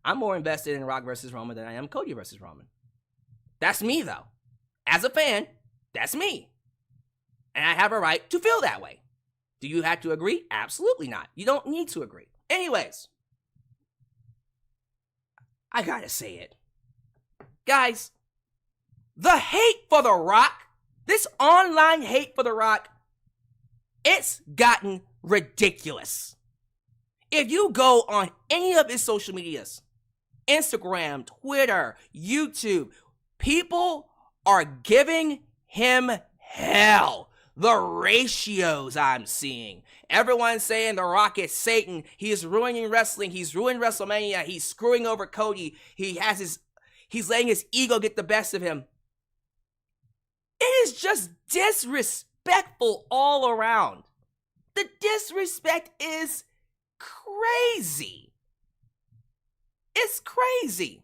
[SPEAKER 2] I'm more invested in Rock versus Roman than I am Cody versus Roman. That's me, though. As a fan, that's me. And I have a right to feel that way. Do you have to agree? Absolutely not. You don't need to agree. Anyways, I gotta say it. Guys, the hate for The Rock, this online hate for The Rock, It's gotten ridiculous. If you go on any of his social medias, Instagram, Twitter, YouTube, people are giving him hell. The ratios I'm seeing. Everyone's saying The Rock is Satan. He's ruining wrestling. He's ruined WrestleMania. He's screwing over Cody. He's letting his ego get the best of him. It is just disrespectful all around. The disrespect is crazy. It's crazy.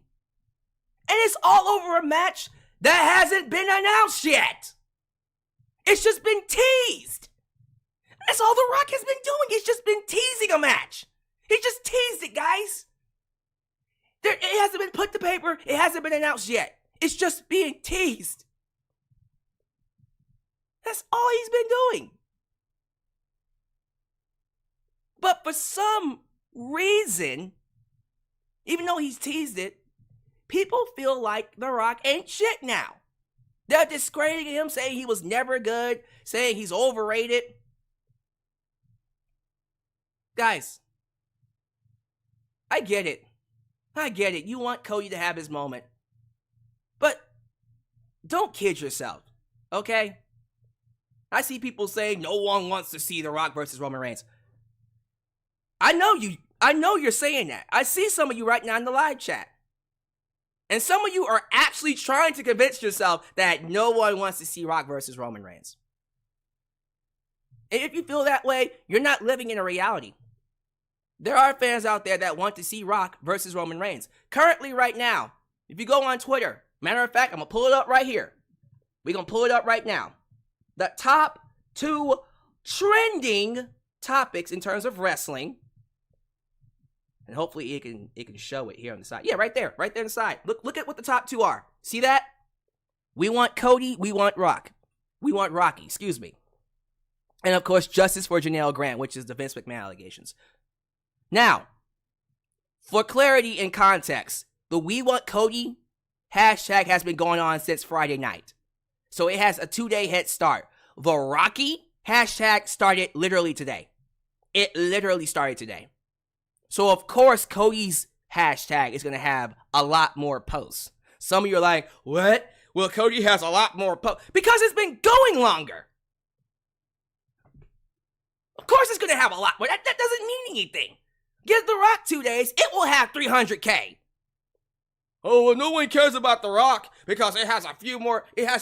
[SPEAKER 2] And it's all over a match that hasn't been announced yet. It's just been teased. That's all The Rock has been doing. He's just been teasing a match. He just teased it, guys. It hasn't been put to paper. It hasn't been announced yet. It's just being teased. That's all he's been doing. But for some reason, even though he's teased it, people feel like The Rock ain't shit now. They're discrediting him, saying he was never good, saying he's overrated. Guys, I get it. You want Cody to have his moment. But don't kid yourself, okay? I see people saying no one wants to see The Rock versus Roman Reigns. I know you're saying that. I see some of you right now in the live chat. And some of you are actually trying to convince yourself that no one wants to see Rock versus Roman Reigns. And if you feel that way, you're not living in a reality. There are fans out there that want to see Rock versus Roman Reigns. Currently, right now, if you go on Twitter, matter of fact, I'm going to pull it up right here. We're going to pull it up right now. The top 2 trending topics in terms of wrestling. And hopefully it can show it here on the side. Yeah, right there on the side. Look at what the top 2 are. See that? We want Cody, we want Rock. We want Rocky, excuse me. And of course, justice for Janelle Grant, which is the Vince McMahon allegations. Now, for clarity and context, the WeWantCody hashtag has been going on since Friday night. So it has a 2-day head start. The Rocky hashtag started literally today. It literally started today. So of course, Cody's hashtag is going to have a lot more posts. Some of you are like, what? Well, Cody has a lot more posts. Because it's been going longer. Of course it's going to have a lot more. That doesn't mean anything. Give The Rock 2 days, it will have 300K. Oh, well, no one cares about The Rock because it has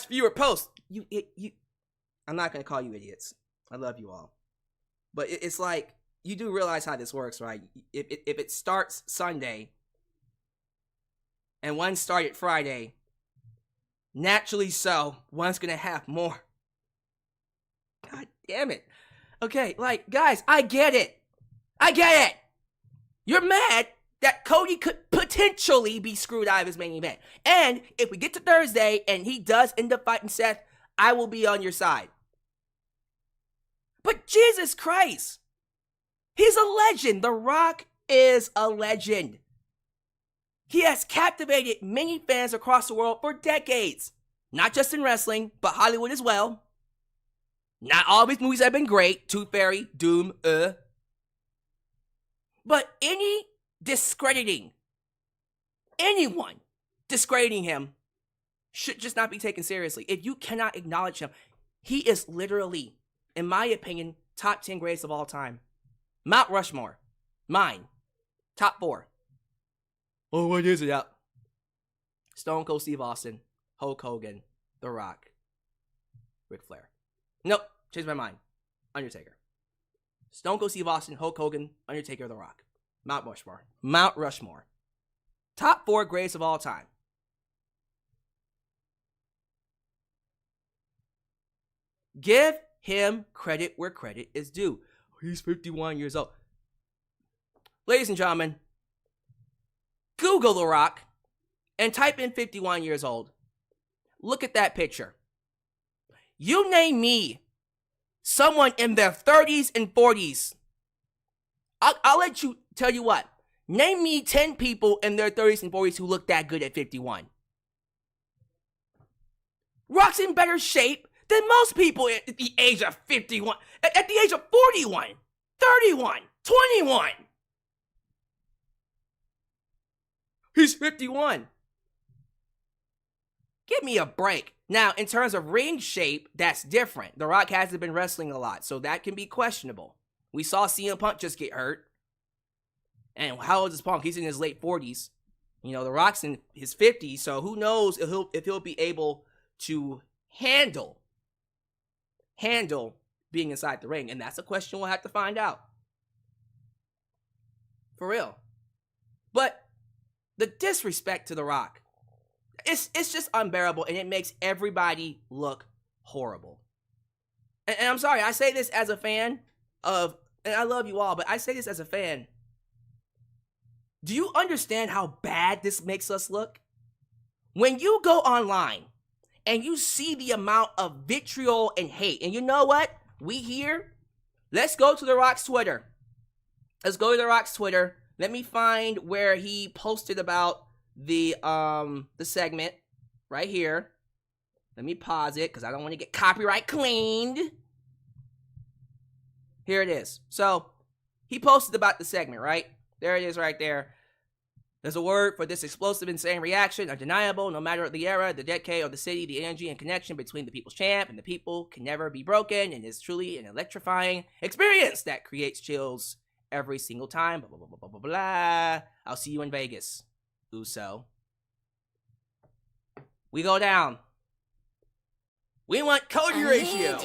[SPEAKER 2] fewer posts. I'm not going to call you idiots. I love you all. But it's like, you do realize how this works, right? If it starts Sunday and one started Friday, naturally so, one's going to have more. God damn it. Okay, like, guys, I get it. You're mad that Cody could potentially be screwed out of his main event. And if we get to Thursday and he does end up fighting Seth, I will be on your side. But Jesus Christ, he's a legend. The Rock is a legend. He has captivated many fans across the world for decades. Not just in wrestling, but Hollywood as well. Not all of his movies have been great. Tooth Fairy, Doom, But anyone discrediting him should just not be taken seriously. If you cannot acknowledge him, he is literally, in my opinion, top 10 greatest of all time. Mount Rushmore. Mine. Top 4. Oh, what is it out? Stone Cold Steve Austin, Hulk Hogan, The Rock, Ric Flair. Nope, changed my mind. Undertaker. Stone Cold Steve Austin, Hulk Hogan, Undertaker, The Rock. Mount Rushmore. Top 4 greatest of all time. Give him credit where credit is due. He's 51 years old. Ladies and gentlemen, Google The Rock and type in 51 years old. Look at that picture. You name me someone in their 30s and 40s. I'll let you tell you what. Name me 10 people in their 30s and 40s who look that good at 51. Rock's in better shape than most people at the age of 51, at the age of 41, 31, 21. He's 51. Give me a break. Now, in terms of ring shape, that's different. The Rock hasn't been wrestling a lot, so that can be questionable. We saw CM Punk just get hurt. And how old is Punk? He's in his late 40s. You know, The Rock's in his 50s, so who knows if he'll be able to handle being inside the ring. And that's a question we'll have to find out. For real. But the disrespect to The Rock, it's just unbearable, and it makes everybody look horrible. And I'm sorry, I say this as a fan of, and I love you all, but I say this as a fan. Do you understand how bad this makes us look? When you go online and you see the amount of vitriol and hate, and you know what? We here. Let's go to The Rock's Twitter. Let's go to The Rock's Twitter. Let me find where he posted about the segment right here. Let me pause it because I don't want to get copyright cleaned. Here it is. So he posted about the segment, right? There it is right there. There's a word for this explosive, insane reaction, undeniable, no matter the era, the decade, or the city, the energy and connection between the people's champ and the people can never be broken, and is truly an electrifying experience that creates chills every single time, blah, blah, blah, blah, blah, blah. I'll see you in Vegas, Uso. We go down. We want Cody ratio.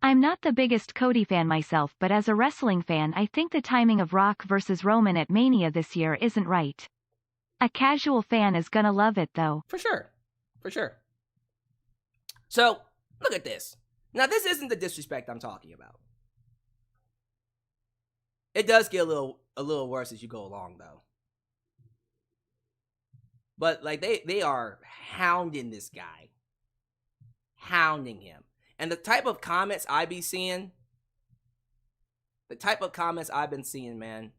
[SPEAKER 3] I'm not the biggest Cody fan myself, but as a wrestling fan, I think the timing of Rock versus Roman at Mania this year isn't right. A casual fan is gonna love it though.
[SPEAKER 2] For sure. So, look at this. Now, this isn't the disrespect I'm talking about. It does get a little worse as you go along, though. But, like, they are hounding this guy. Hounding him. And the type of comments I've been seeing, man.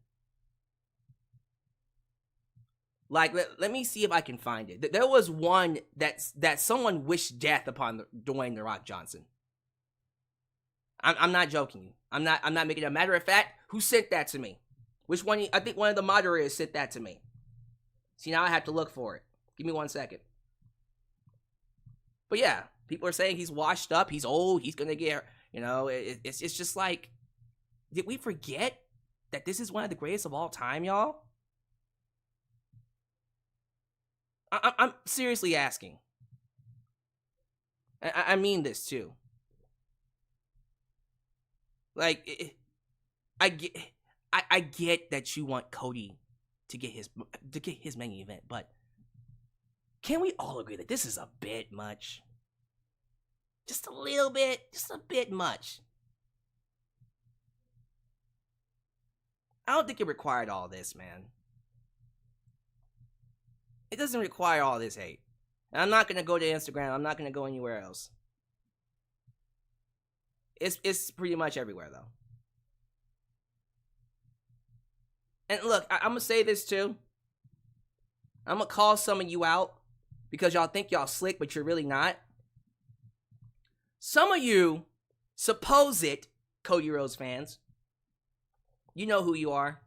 [SPEAKER 2] Like, let me see if I can find it. There was one that someone wished death upon Dwayne The Rock Johnson. I'm not joking. I'm not making it a matter of fact. Who sent that to me? Which one? I think one of the moderators sent that to me. See, now I have to look for it. Give me 1 second. But yeah, people are saying he's washed up. He's old. He's gonna get. You know, it's just like, did we forget that this is one of the greatest of all time, y'all? I'm seriously asking. I mean this too. Like, I get that you want Cody to get his main event, but can we all agree that this is a bit much? Just a little bit, just a bit much. I don't think it required all this, man. It doesn't require all this hate. And I'm not going to go to Instagram. I'm not going to go anywhere else. It's pretty much everywhere, though. And look, I'm going to say this, too. I'm going to call some of you out because y'all think y'all slick, but you're really not. Some of you supposed Cody Rhodes fans, you know who you are.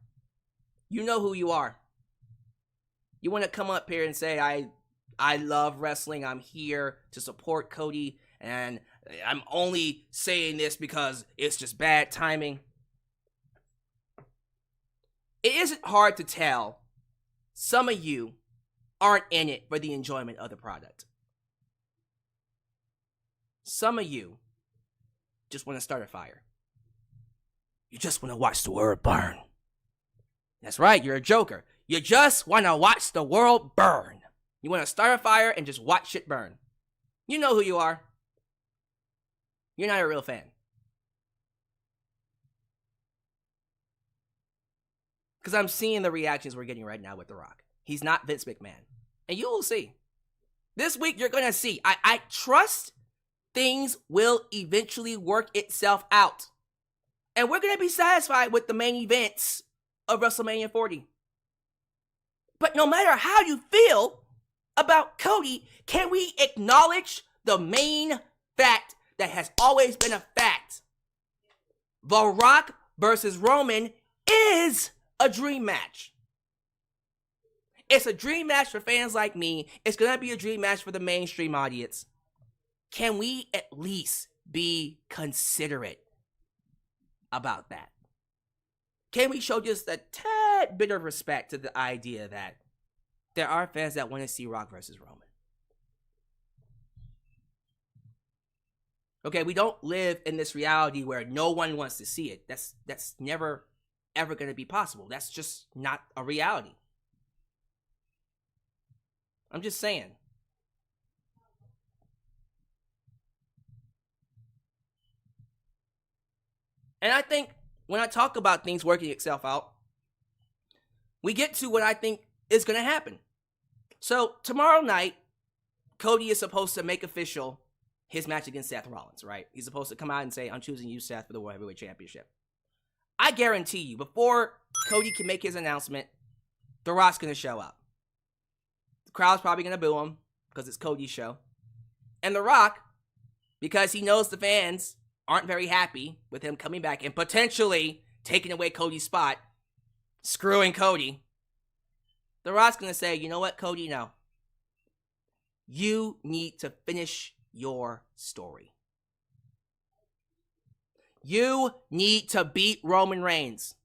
[SPEAKER 2] You know who you are. You want to come up here and say, I love wrestling. I'm here to support Cody. And I'm only saying this because it's just bad timing. It isn't hard to tell. Some of you aren't in it for the enjoyment of the product. Some of you just want to start a fire. You just want to watch the world burn. That's right, you're a joker. You just want to watch the world burn. You want to start a fire and just watch it burn. You know who you are. You're not a real fan. Because I'm seeing the reactions we're getting right now with The Rock. He's not Vince McMahon. And you will see. This week, you're going to see. I trust things will eventually work itself out. And we're going to be satisfied with the main events of WrestleMania 40. But no matter how you feel about Cody, can we acknowledge the main fact that has always been a fact? The Rock versus Roman is a dream match. It's a dream match for fans like me. It's going to be a dream match for the mainstream audience. Can we at least be considerate about that? Can we show just a tad bit of respect to the idea that there are fans that want to see Rock versus Roman? Okay, we don't live in this reality where no one wants to see it. That's never, ever going to be possible. That's just not a reality. I'm just saying. And I think when I talk about things working itself out, we get to what I think is going to happen. So tomorrow night, Cody is supposed to make official his match against Seth Rollins, right? He's supposed to come out and say, I'm choosing you, Seth, for the World Heavyweight Championship. I guarantee you, before Cody can make his announcement, The Rock's going to show up. The crowd's probably going to boo him because it's Cody's show. And The Rock, because he knows the fans aren't very happy with him coming back and potentially taking away Cody's spot, screwing Cody, The Rock's going to say, you know what, Cody, no. You need to finish your story. You need to beat Roman Reigns.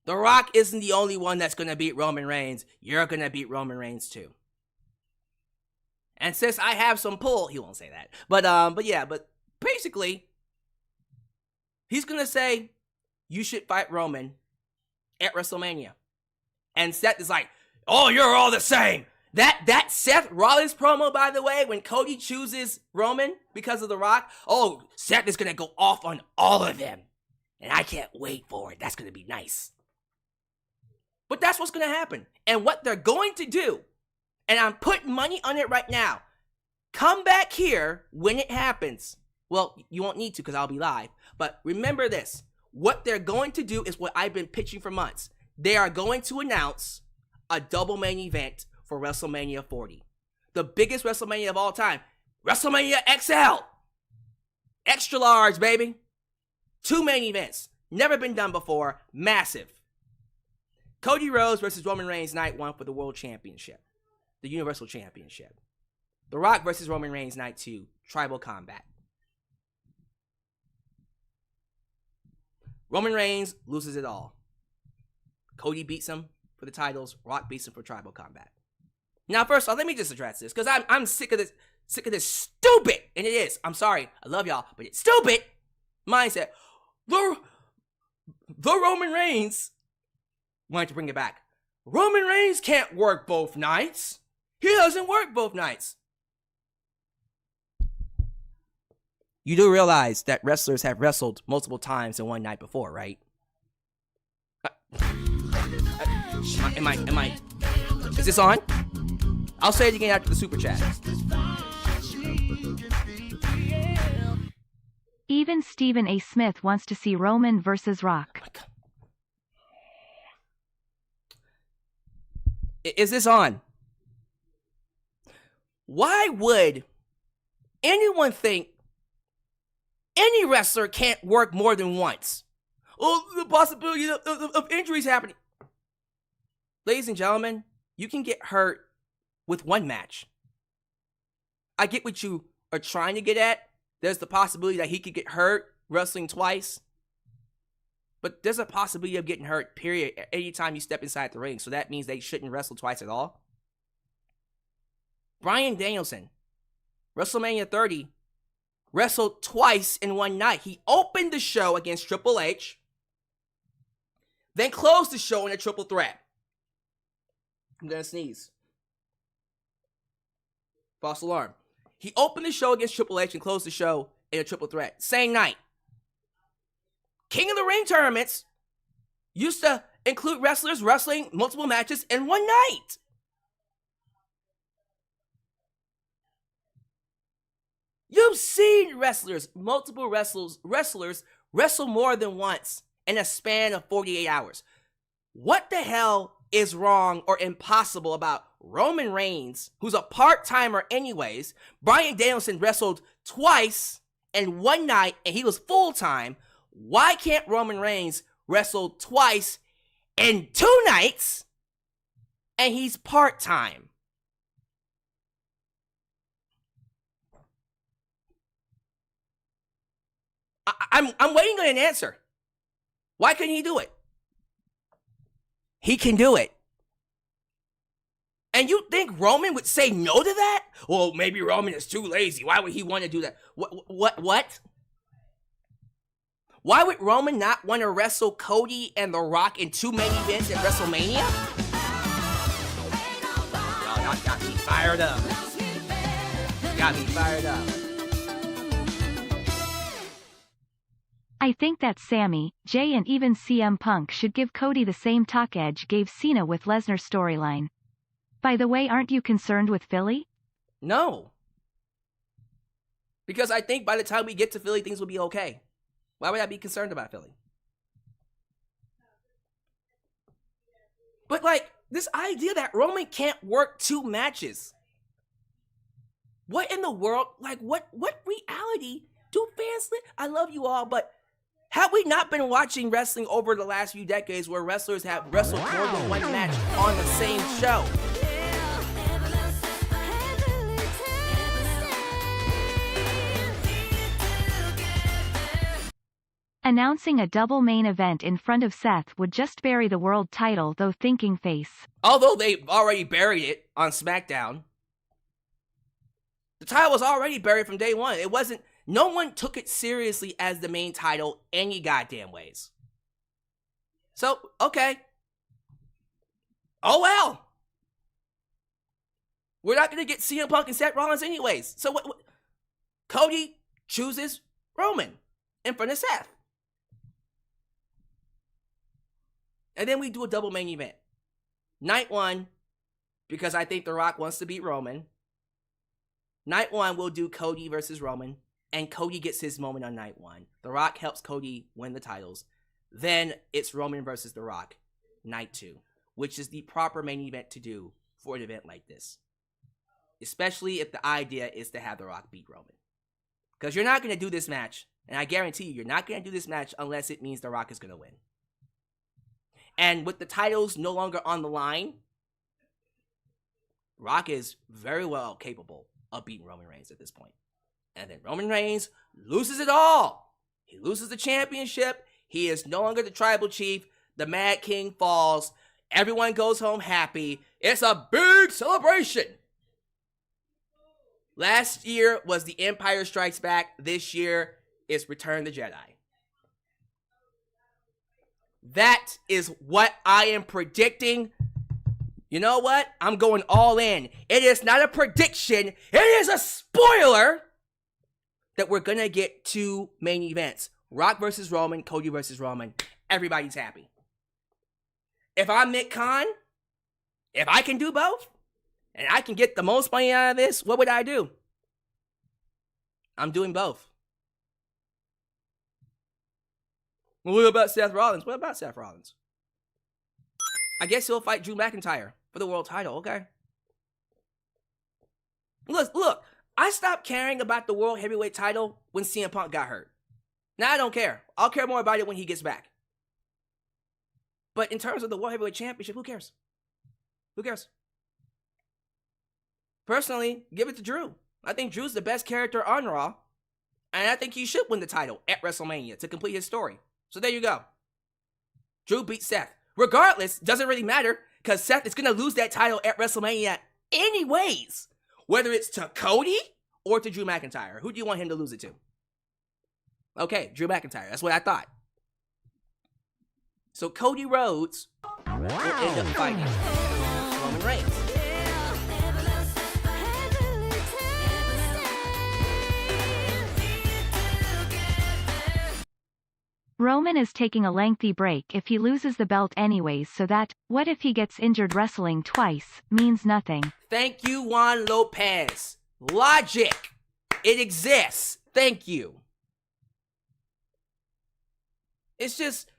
[SPEAKER 2] The Rock isn't the only one that's going to beat Roman Reigns. You're going to beat Roman Reigns too. And since I have some pull, he won't say that. But basically, he's going to say, you should fight Roman at WrestleMania. And Seth is like, oh, you're all the same. That Seth Rollins promo, by the way, when Cody chooses Roman because of The Rock, oh, Seth is going to go off on all of them. And I can't wait for it. That's going to be nice. But that's what's going to happen. And what they're going to do, and I'm putting money on it right now, come back here when it happens. Well, you won't need to because I'll be live. But remember this. What they're going to do is what I've been pitching for months. They are going to announce a double main event for WrestleMania 40. The biggest WrestleMania of all time. WrestleMania XL. Extra large, baby. 2 main events. Never been done before. Massive. Cody Rhodes versus Roman Reigns night 1 for the World Championship. The Universal Championship. The Rock versus Roman Reigns night 2. Tribal Combat. Roman Reigns loses it all. Cody beats him for the titles. Rock beats him for Tribal Combat. Now, first off, let me just address this because I'm sick of this stupid, and it is. I'm sorry, I love y'all, but it's stupid mindset. The Roman Reigns wanted to bring it back. Roman Reigns can't work both nights. He doesn't work both nights. You do realize that wrestlers have wrestled multiple times in one night before, right? Is this on? I'll say it again after the super chat.
[SPEAKER 3] Even Stephen A. Smith wants to see Roman versus Rock.
[SPEAKER 2] Oh, is this on? Why would anyone think any wrestler can't work more than once? Oh, the possibility of injuries happening. Ladies and gentlemen, you can get hurt with one match. I get what you are trying to get at. There's the possibility that he could get hurt wrestling twice. But there's a possibility of getting hurt, period, anytime you step inside the ring. So that means they shouldn't wrestle twice at all. Bryan Danielson, WrestleMania 30, wrestled twice in one night. He opened the show against Triple H, then closed the show in a triple threat. I'm gonna sneeze. False alarm. He opened the show against Triple H and closed the show in a triple threat. Same night. King of the Ring tournaments used to include wrestlers wrestling multiple matches in one night. You've seen multiple wrestlers wrestle more than once in a span of 48 hours. what the hell is wrong or impossible about Roman Reigns, who's a part-timer anyways? Bryan Danielson wrestled twice in one night and he was full-time. Why can't Roman Reigns wrestle twice in 2 nights and he's part-time? I'm waiting on an answer. Why couldn't he do it? He can do it. And you think Roman would say no to that? Well, maybe Roman is too lazy. Why would he want to do that? What? Why would Roman not want to wrestle Cody and The Rock in 2 main events at WrestleMania? Oh, y'all got me fired up. Got me fired up.
[SPEAKER 3] I think that Sami, Jay and even CM Punk should give Cody the same talk Edge gave Cena with Lesnar's storyline. By the way, aren't you concerned with Philly?
[SPEAKER 2] No. Because I think by the time we get to Philly, things will be okay. Why would I be concerned about Philly? But like, this idea that Roman can't work 2 matches. What in the world? Like, what reality do fans live? I love you all, but have we not been watching wrestling over the last few decades where wrestlers have wrestled more than 1 match on the same show?
[SPEAKER 3] Announcing a double main event in front of Seth would just bury the world title, though, thinking face.
[SPEAKER 2] Although they've already buried it on SmackDown. The title was already buried from day one. It wasn't, no one took it seriously as the main title any goddamn ways. So, okay. Oh well. We're not going to get CM Punk and Seth Rollins anyways. So what? Cody chooses Roman in front of Seth. And then we do a double main event. Night 1, because I think The Rock wants to beat Roman. Night 1, we'll do Cody versus Roman. And Cody gets his moment on night 1. The Rock helps Cody win the titles. Then it's Roman versus The Rock, night 2. Which is the proper main event to do for an event like this. Especially if the idea is to have The Rock beat Roman. Because you're not going to do this match. And I guarantee you're not going to do this match unless it means The Rock is going to win. And with the titles no longer on the line, Rock is very well capable of beating Roman Reigns at this point. And then Roman Reigns loses it all. He loses the championship. He is no longer the tribal chief. The Mad King falls. Everyone goes home happy. It's a big celebration. Last year was The Empire Strikes Back. This year is Return the Jedi. That is what I am predicting. You know what? I'm going all in. It is not a prediction. It is a spoiler that we're going to get 2 main events. Rock versus Roman, Cody versus Roman. Everybody's happy. If I'm Nick Khan, if I can do both, and I can get the most money out of this, what would I do? I'm doing both. Well, what about Seth Rollins? What about Seth Rollins? I guess he'll fight Drew McIntyre for the world title, okay? Look, I stopped caring about the world heavyweight title when CM Punk got hurt. Now I don't care. I'll care more about it when he gets back. But in terms of the world heavyweight championship, who cares? Who cares? Personally, give it to Drew. I think Drew's the best character on Raw. And I think he should win the title at WrestleMania to complete his story. So there you go. Drew beats Seth. Regardless, doesn't really matter, because Seth is going to lose that title at WrestleMania anyways. Whether it's to Cody or to Drew McIntyre. Who do you want him to lose it to? Okay, Drew McIntyre. That's what I thought. So Cody Rhodes will end up fighting Roman Reigns.
[SPEAKER 3] Roman is taking a lengthy break if he loses the belt anyways, so that, what if he gets injured wrestling twice, means nothing.
[SPEAKER 2] Thank you, Juan Lopez. Logic. It exists. Thank you. It's just,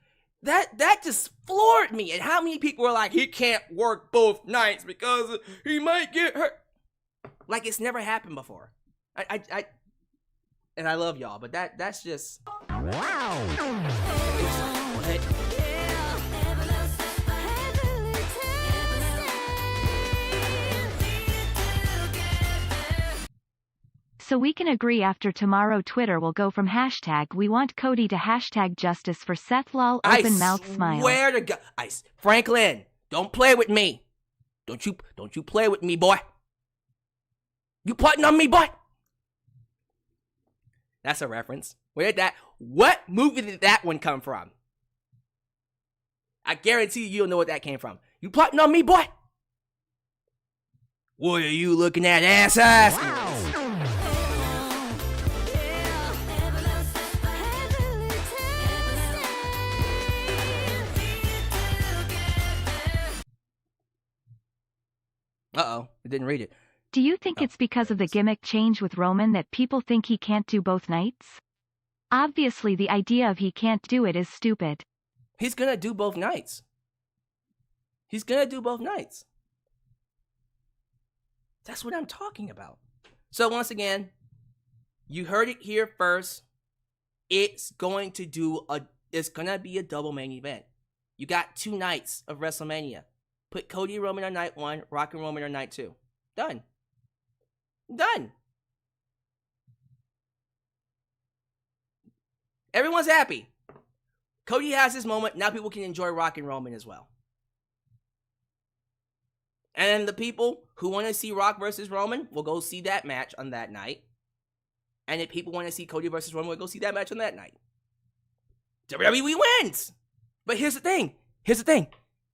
[SPEAKER 2] That just floored me. And how many people were like, he can't work both nights because he might get hurt. Like it's never happened before. And I love y'all, but that's just wow. What?
[SPEAKER 3] So we can agree after tomorrow Twitter will go from hashtag WeWantCody to hashtag justice for Seth lol open mouth smile.
[SPEAKER 2] Swear to God. Franklin, don't play with me. Don't you play with me, boy. You plotting on me, boy. That's a reference. What movie did that one come from? I guarantee you don't know what that came from. You plotting on me, boy? What are you looking at, ass? Wow. Uh-oh, I didn't read it.
[SPEAKER 3] Do you think it's because of the gimmick change with Roman that people think he can't do both nights? Obviously the idea of he can't do it is stupid.
[SPEAKER 2] He's gonna do both nights. He's gonna do both nights. That's what I'm talking about. So once again, you heard it here first. It's gonna be a double main event. You got 2 nights of WrestleMania. Put Cody and Roman on night 1, Rock and Roman on night 2. Done. Everyone's happy. Cody has his moment. Now people can enjoy Rock and Roman as well. And the people who want to see Rock versus Roman will go see that match on that night. And if people want to see Cody versus Roman, we'll go see that match on that night. WWE wins! But here's the thing.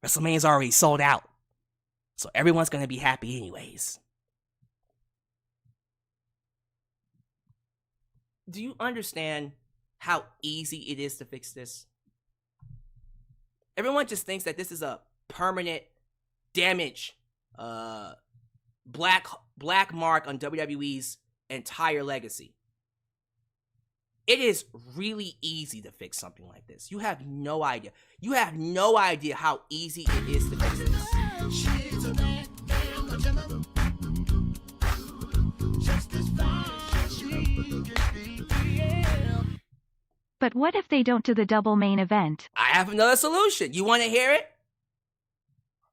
[SPEAKER 2] WrestleMania's already sold out. So everyone's going to be happy anyways. Do you understand how easy it is to fix this? Everyone just thinks that this is a permanent damage, black mark on WWE's entire legacy. It is really easy to fix something like this. You have no idea. You have no idea how easy it is to fix this.
[SPEAKER 3] But what if they don't do the double main event?
[SPEAKER 2] I have another solution. You want to hear it?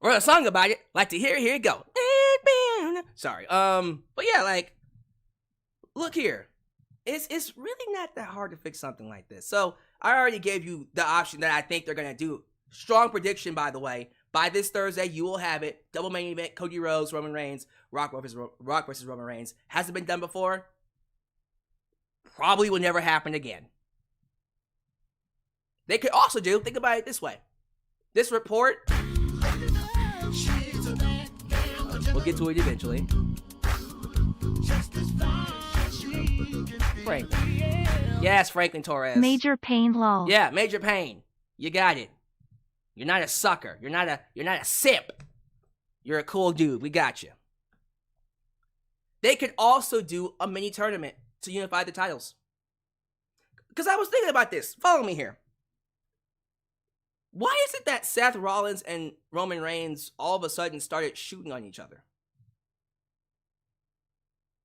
[SPEAKER 2] Wrote a song about it. Like to hear it? Here you go. Sorry. But yeah, like, look here. It's really not that hard to fix something like this. So I already gave you the option that I think they're gonna do. Strong prediction, by the way. By this Thursday, you will have it. Double main event: Cody Rhodes, Roman Reigns, Rock versus Roman Reigns. Has it been done before? Probably will never happen again. They could also do. Think about it this way. This report. We'll get to it eventually. Franklin. Yes, Franklin Torres.
[SPEAKER 3] Major pain lol.
[SPEAKER 2] Yeah, Major Pain. You got it. You're not a sucker. You're not a simp. You're a cool dude. We got you. They could also do a mini tournament to unify the titles. Because I was thinking about this. Follow me here. Why is it that Seth Rollins and Roman Reigns all of a sudden started shooting on each other?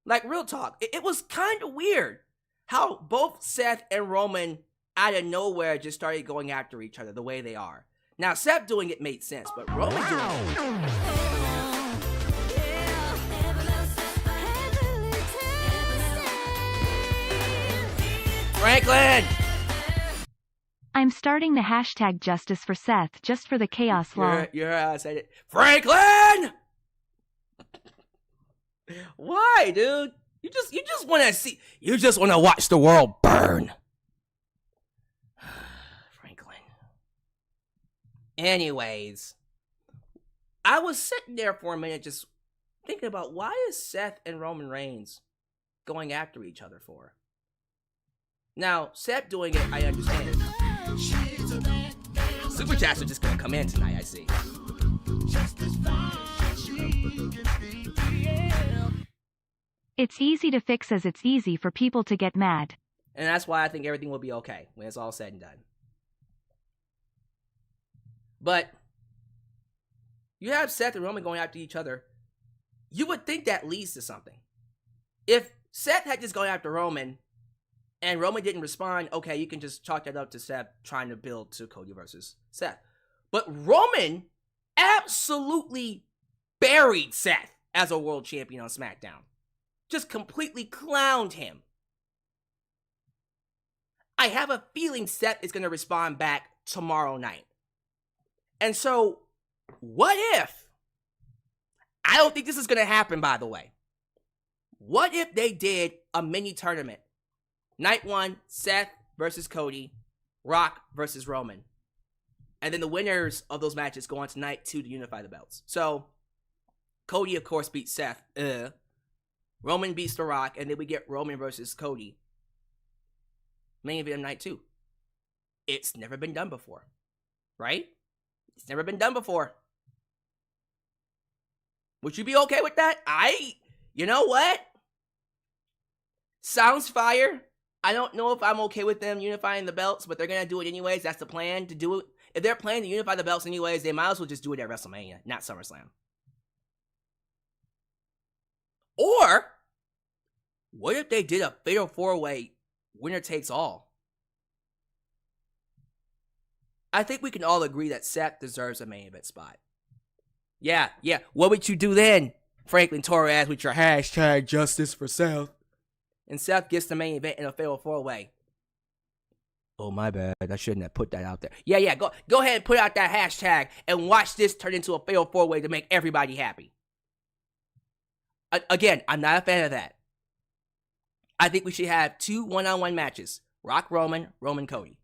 [SPEAKER 2] Like, real talk. It was kind of weird how both Seth and Roman out of nowhere just started going after each other the way they are. Now, Seth doing it made sense, but Roman doing it... Franklin!
[SPEAKER 3] I'm starting the hashtag justice for Seth just for the chaos lol.
[SPEAKER 2] You heard how I said it. Franklin! Why, dude? You just want to see... You just want to watch the world burn. Franklin. Anyways. I was sitting there for a minute just thinking about why is Seth and Roman Reigns going after each other for? Now, Seth doing it, I understand. Super chats are just gonna come in tonight, I see.
[SPEAKER 3] It's easy to fix as it's easy for people to get mad.
[SPEAKER 2] And that's why I think everything will be okay when it's all said and done. But you have Seth and Roman going after each other. You would think that leads to something. If Seth had just gone after Roman and Roman didn't respond, okay, you can just chalk that up to Seth trying to build to Cody versus Seth. But Roman absolutely buried Seth as a world champion on SmackDown. Just completely clowned him. I have a feeling Seth is going to respond back tomorrow night. And so, what if? I don't think this is going to happen, by the way. What if they did a mini tournament? Night 1, Seth versus Cody, Rock versus Roman. And then the winners of those matches go on to night 2 to unify the belts. So, Cody, of course, beats Seth. Roman beats The Rock, and then we get Roman versus Cody. Main event of night 2. It's never been done before. Right? It's never been done before. Would you be okay with that? You know what? Sounds fire. I don't know if I'm okay with them unifying the belts, but they're going to do it anyways. That's the plan, to do it. If they're planning to unify the belts anyways, they might as well just do it at WrestleMania, not SummerSlam. Or, what if they did a fatal 4-way winner takes all? I think we can all agree that Seth deserves a main event spot. Yeah. What would you do then, Franklin Torres, with your hashtag justice for Seth? And Seth gets the main event in a fatal 4-way. Oh, my bad. I shouldn't have put that out there. Yeah. Go ahead and put out that hashtag and watch this turn into a fatal 4-way to make everybody happy. Again, I'm not a fan of that. I think we should have 2 one-on-one matches. Rock Roman, Roman Cody.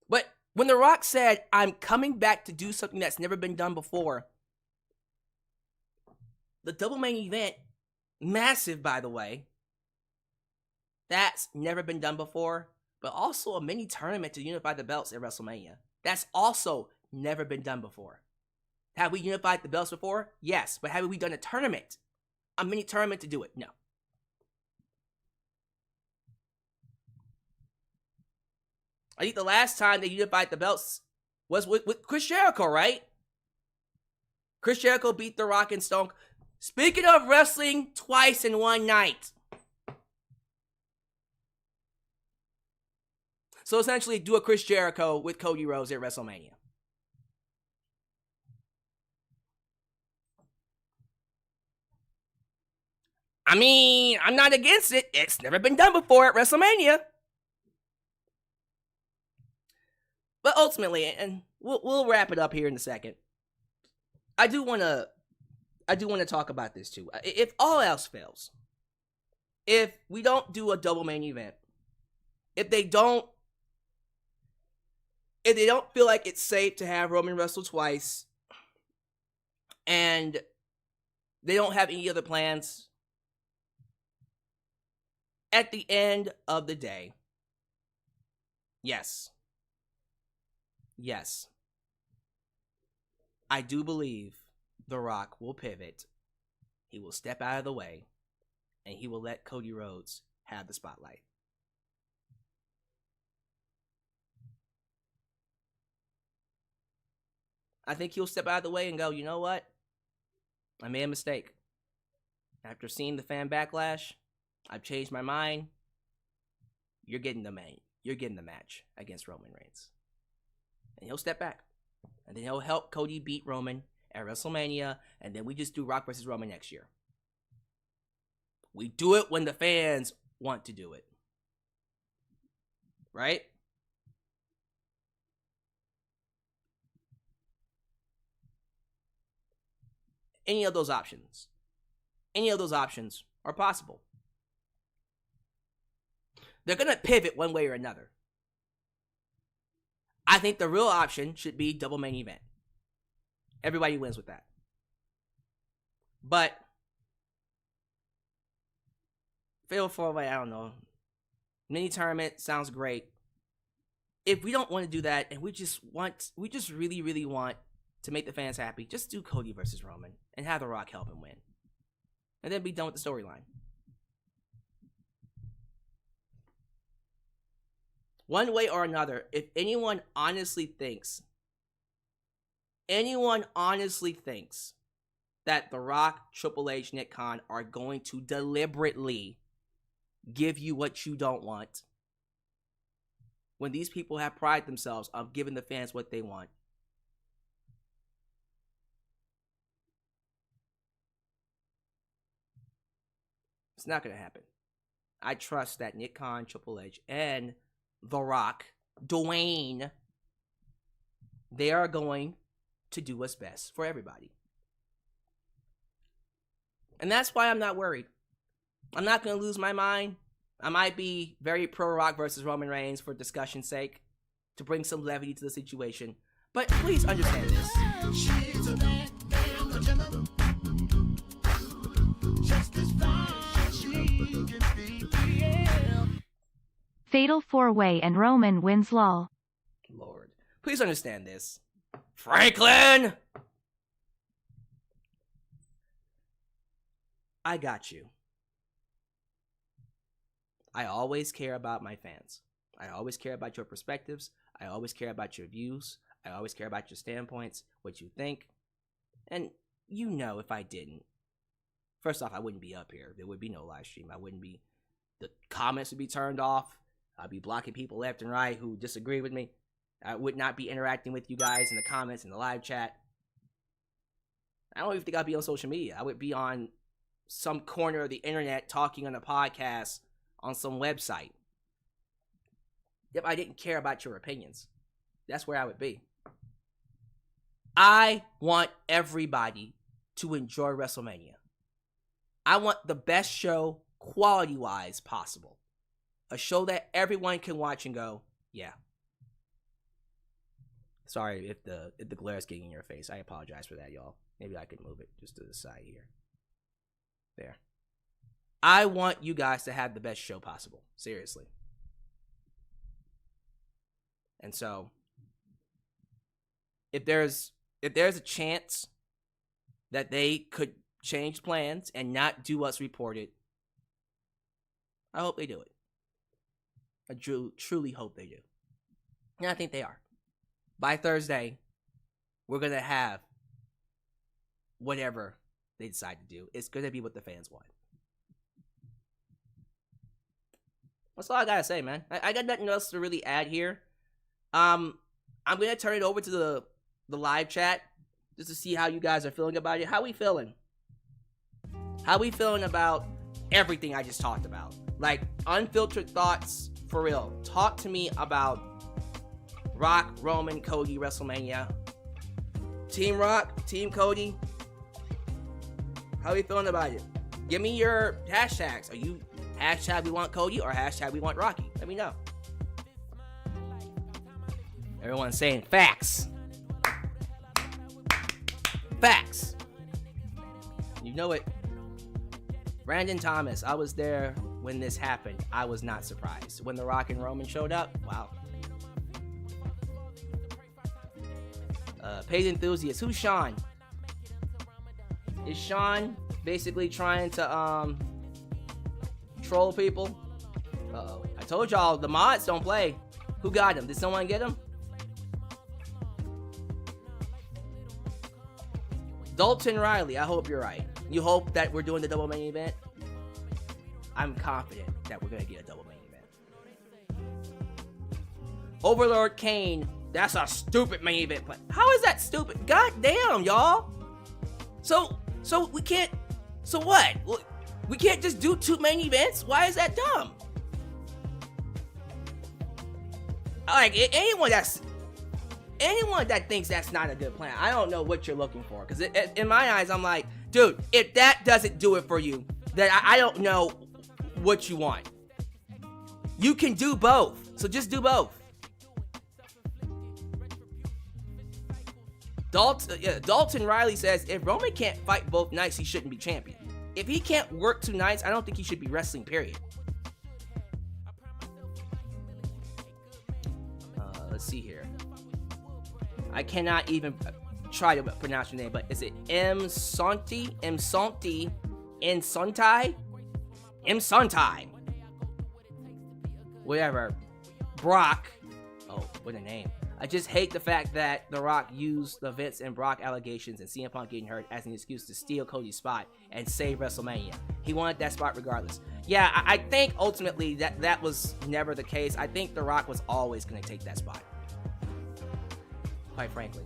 [SPEAKER 2] But when The Rock said, I'm coming back to do something that's never been done before, the double main event, massive by the way, that's never been done before, but also a mini tournament to unify the belts at WrestleMania. That's also never been done before. Have we unified the belts before? Yes, but have we done a tournament? A mini tournament to do it? No. I think the last time they unified the belts was with Chris Jericho, right? Chris Jericho beat The Rock and Stone. Speaking of wrestling twice in one night. So essentially, do a Chris Jericho with Cody Rhodes at WrestleMania. I mean, I'm not against it. It's never been done before at WrestleMania. But ultimately, and we'll wrap it up here in a second. I do want to talk about this too. If all else fails, if we don't do a double main event, if they don't feel like it's safe to have Roman wrestle twice, and they don't have any other plans, at the end of the day, yes, I do believe The Rock will pivot. He will step out of the way, and he will let Cody Rhodes have the spotlight. I think he'll step out of the way and go, you know what? I made a mistake. After seeing the fan backlash, I've changed my mind. You're getting the match against Roman Reigns. And he'll step back. And then he'll help Cody beat Roman at WrestleMania. And then we just do Rock versus Roman next year. We do it when the fans want to do it. Right? Any of those options are possible. They're going to pivot one way or another. I think the real option should be double main event. Everybody wins with that. But fatal 4-way, I don't know. Mini tournament sounds great. If we don't want to do that and we just really, really want to make the fans happy, just do Cody versus Roman and have The Rock help him win. And then be done with the storyline. one way or another, if anyone honestly thinks that The Rock, Triple H, Nick Khan are going to deliberately give you what you don't want, when these people have prided themselves on giving the fans what they want, it's not going to happen. I trust that Nick Khan, Triple H, and The Rock, Dwayne, they are going to do what's best for everybody. And that's why I'm not worried. I'm not going to lose my mind. I might be very pro Rock versus Roman Reigns for discussion's sake, to bring some levity to the situation. But please understand this.
[SPEAKER 3] Fatal 4-way and Roman wins lol.
[SPEAKER 2] Lord. Please understand this. Franklin! I got you. I always care about my fans. I always care about your perspectives. I always care about your views. I always care about your standpoints, what you think. And you know, if I didn't, first off, I wouldn't be up here. There would be no live stream. The comments would be turned off. I'd be blocking people left and right who disagree with me. I would not be interacting with you guys in the comments, in the live chat. I don't even think I'd be on social media. I would be on some corner of the internet talking on a podcast on some website. If I didn't care about your opinions, that's where I would be. I want everybody to enjoy WrestleMania. I want the best show, quality-wise, possible. A show that everyone can watch and go, yeah. Sorry if the glare is getting in your face. I apologize for that, y'all. Maybe I can move it just to the side here. There. I want you guys to have the best show possible. Seriously. And so, if there's a chance that they could change plans and not do what's reported, I hope they do it. I truly hope they do. And I think they are. By Thursday, we're going to have whatever they decide to do. It's going to be what the fans want. That's all I got to say, man. I got nothing else to really add here. I'm going to turn it over to the live chat just to see how you guys are feeling about it. How we feeling? How we feeling about everything I just talked about? Like, unfiltered thoughts, for real. Talk to me about Rock, Roman, Cody, WrestleMania. Team Rock, Team Cody. How we feeling about it? Give me your hashtags. Are you hashtag WeWantCody or hashtag WeWantRocky? Let me know. Everyone's saying facts. Facts. You know it. Brandon Thomas, I was there when this happened. I was not surprised. When The Rock and Roman showed up, wow. Paid Enthusiast, who's Sean? Is Sean basically trying to troll people? Uh-oh. I told y'all, the mods don't play. Who got him? Did someone get him? Dalton Riley, I hope you're right. You hope that we're doing the double main event? I'm confident that we're going to get a double main event. Overlord Kane, that's a stupid main event plan. How is that stupid? God damn, y'all. So we can't, so what? We can't just do 2 main events? Why is that dumb? Like, anyone that thinks that's not a good plan, I don't know what you're looking for. Because in my eyes, I'm like, dude, if that doesn't do it for you, then I don't know what you want. You can do both. So just do both. Dalton Riley says, if Roman can't fight both nights, he shouldn't be champion. If he can't work 2 nights, I don't think he should be wrestling, period. Let's see here. I cannot even try to pronounce your name, but is it Msonti? Whatever. Brock. Oh, what a name. I just hate the fact that The Rock used the Vince and Brock allegations and CM Punk getting hurt as an excuse to steal Cody's spot and save WrestleMania. He wanted that spot regardless. Yeah, I think ultimately that was never the case. I think The Rock was always going to take that spot. Quite frankly.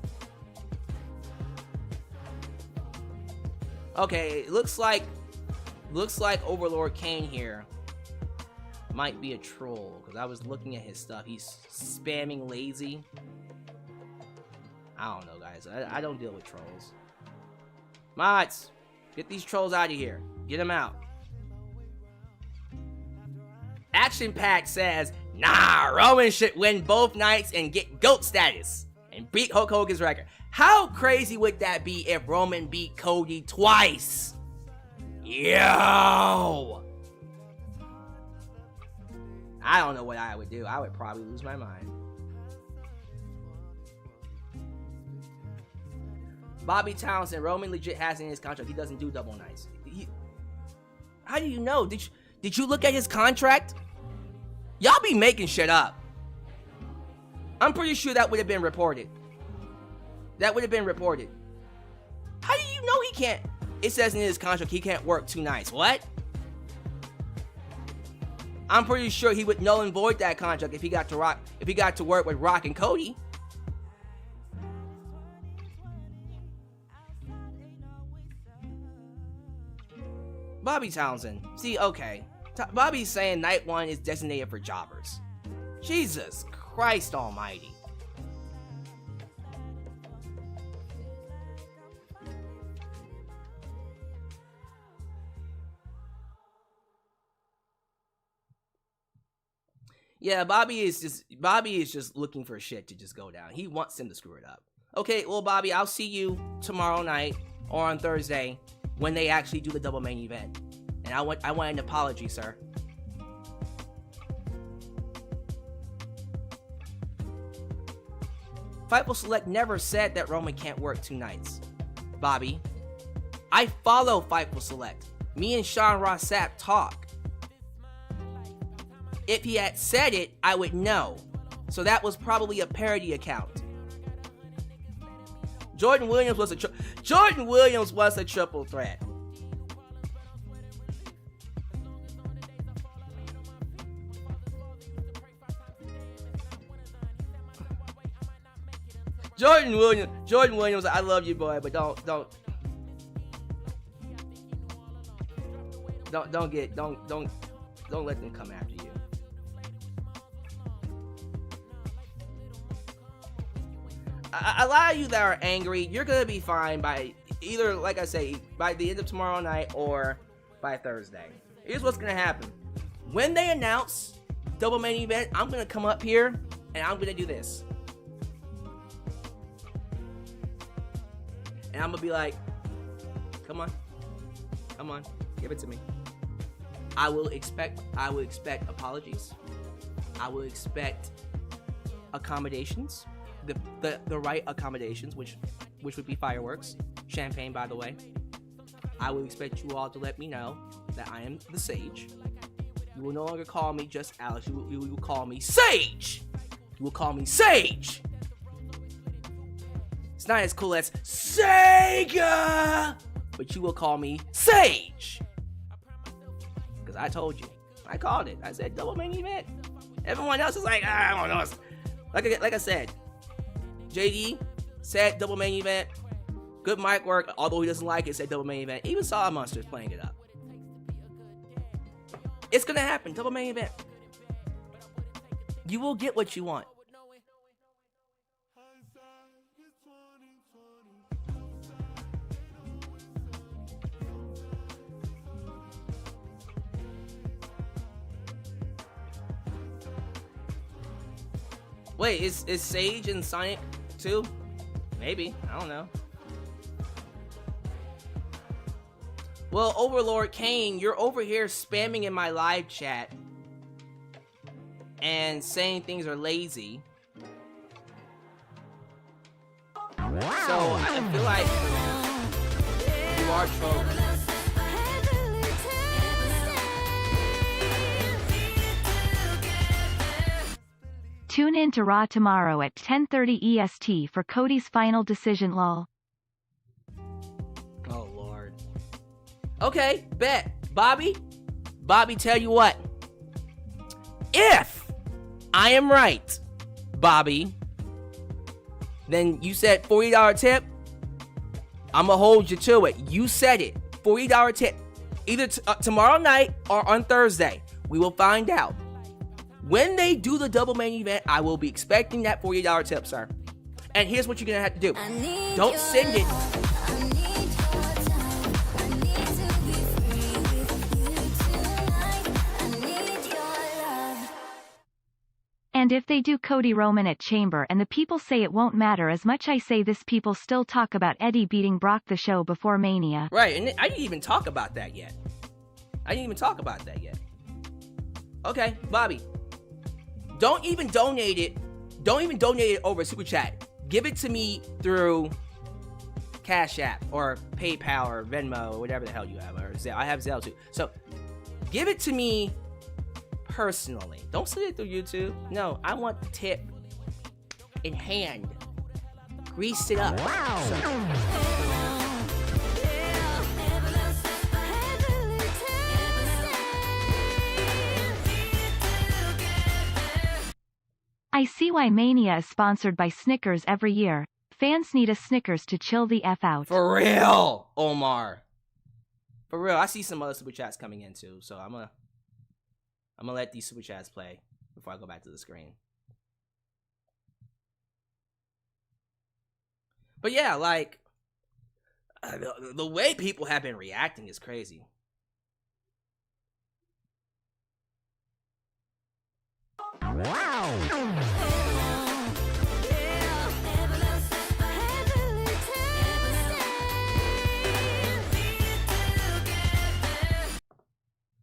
[SPEAKER 2] Okay, it looks like Overlord Kane here might be a troll, because I was looking at his stuff. He's spamming lazy. I don't know, guys. I don't deal with trolls. Mods, get these trolls out of here. Get them out. Action Pack says, nah, Roman should win both nights and get GOAT status and beat Hulk Hogan's record. How crazy would that be if Roman beat Cody twice? Yo! I don't know what I would do. I would probably lose my mind. Bobby Townsend, Roman legit has in his contract. He doesn't do double nights. How do you know? Did you look at his contract? Y'all be making shit up. I'm pretty sure that would have been reported. That would have been reported. How do you know he can't? It says in his contract he can't work 2 nights. What? I'm pretty sure he would null and void that contract if he got to work with Rock and Cody. Bobby Townsend. See, okay. Bobby's saying night 1 is designated for jobbers. Jesus Christ almighty. Yeah, Bobby is just looking for shit to just go down. He wants him to screw it up. Okay, well, Bobby, I'll see you tomorrow night or on Thursday when they actually do the double main event. And I want an apology, sir. Fightful Select never said that Roman can't work 2 nights. Bobby, I follow Fightful Select. Me and Sean Ross Sapp talk. If he had said it, I would know. So that was probably a parody account. Jordan Williams was a triple threat. Jordan Williams, I love you, boy, but don't let them come after you. A lot of you that are angry, you're gonna be fine by either, like I say, by the end of tomorrow night or by Thursday. Here's what's gonna happen. When they announce double main event, I'm gonna come up here and I'm gonna do this. And I'm gonna be like, come on, give it to me. I will expect apologies. I will expect accommodations. The right accommodations, which would be fireworks, champagne, by the way. I will expect you all to let me know that I am the Sage. You will no longer call me just Alex. You will call me Sage. You will call me Sage. It's not as cool as Sega, but you will call me Sage. Because I told you. I called it. I said double main event. Everyone else is like, I don't know. Like I said, JD said double main event. Good mic work, although he doesn't like it, said double main event. Even Saw Monsters playing it up. It's gonna happen, double main event. You will get what you want. Wait, is Sage and Sonic too? Maybe, I don't know. Well, Overlord Kane, you're over here spamming in my live chat and saying things are lazy. So I feel like you are trolling.
[SPEAKER 3] Tune in to Raw tomorrow at 10:30 EST for Cody's final decision. Lol.
[SPEAKER 2] Oh, Lord. Okay, bet. Bobby, tell you what. If I am right, Bobby, then you said $40 tip. I'm going to hold you to it. You said it. $40 tip. Either tomorrow night or on Thursday. We will find out. When they do the double main event, I will be expecting that $40 tip, sir. And here's what you're going to have to do. Don't send it.
[SPEAKER 3] And if they do Cody Roman at Chamber and the people say it won't matter as much, I say this people still talk about Eddie beating Brock the show before Mania.
[SPEAKER 2] Right, and I didn't even talk about that yet. Okay, Bobby. Don't even donate it. Don't even donate it over Super Chat. Give it to me through Cash App or PayPal or Venmo or whatever the hell you have. Or Zelle. I have Zelle too. So give it to me personally. Don't send it through YouTube. No, I want the tip in hand. Grease it up. Wow.
[SPEAKER 3] I see why Mania is sponsored by Snickers every year. Fans need a Snickers to chill the F out.
[SPEAKER 2] For real, Omar. For real. I see some other super chats coming in too, so I'm gonna let these super chats play before I go back to the screen. But yeah, like the way people have been reacting is crazy.
[SPEAKER 1] Wow.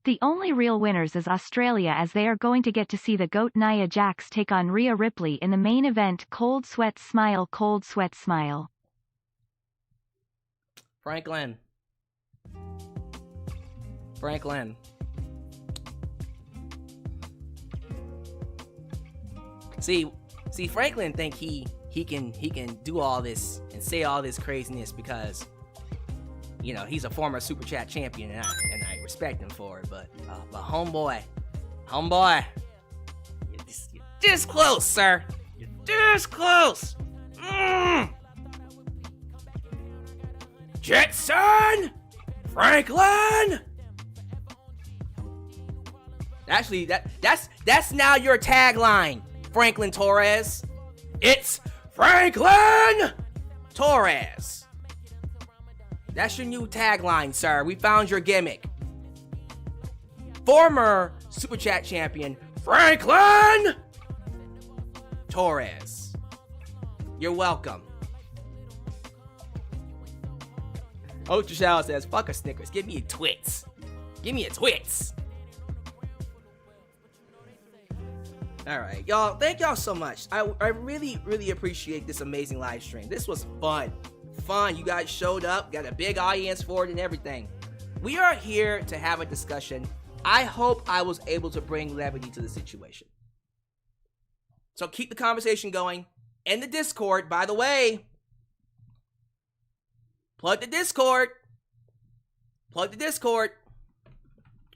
[SPEAKER 3] The only real winners is Australia, as they are going to get to see the GOAT Nia Jax take on Rhea Ripley in the main event. Cold sweat smile, cold sweat smile.
[SPEAKER 2] Franklin. See, Franklin think he can do all this and say all this craziness because, you know, he's a former Super Chat champion and I respect him for it. But homeboy, you're this close, sir. You're this close. Jetson Franklin. Actually, that's now your tagline, Franklin Torres. It's Franklin Torres. That's your new tagline, sir. We found your gimmick. Former Super Chat champion, Franklin Torres. You're welcome. Ultra Shadow says, fuck a Snickers. Give me a Twix. Alright, y'all. Thank y'all so much. I really, really appreciate this amazing live stream. This was fun. You guys showed up, got a big audience for it and everything. We are here to have a discussion. I hope I was able to bring levity to the situation. So keep the conversation going. In the Discord, by the way, plug the Discord.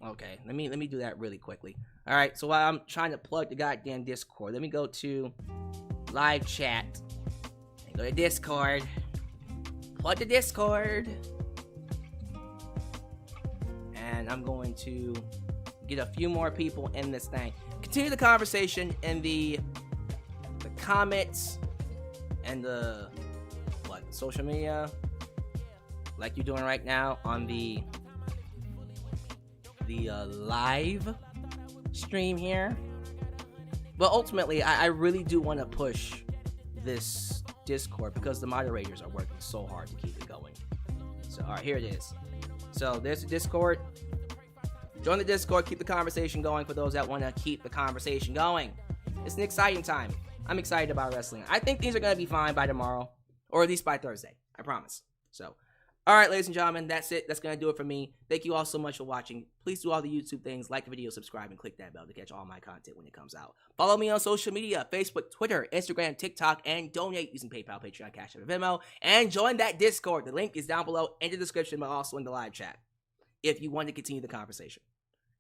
[SPEAKER 2] Okay, let me do that really quickly. All right, so while I'm trying to plug the goddamn Discord, let me go to live chat and go to Discord. Plug the Discord. And I'm going to get a few more people in this thing. Continue the conversation in the comments and the social media, like you're doing right now on the live stream here. But ultimately, I really do want to push this Discord because the moderators are working so hard to keep it going. So, all right, here it is. So, there's the Discord. Join the Discord. Keep the conversation going for those that want to keep the conversation going. It's an exciting time. I'm excited about wrestling. I think things are going to be fine by tomorrow, or at least by Thursday. I promise. So, All right, ladies and gentlemen, that's it. That's going to do it for me. Thank you all so much for watching. Please do all the YouTube things. Like the video, subscribe, and click that bell to catch all my content when it comes out. Follow me on social media, Facebook, Twitter, Instagram, TikTok, and donate using PayPal, Patreon, Cash App, and Venmo. And join that Discord. The link is down below in the description, but also in the live chat if you want to continue the conversation.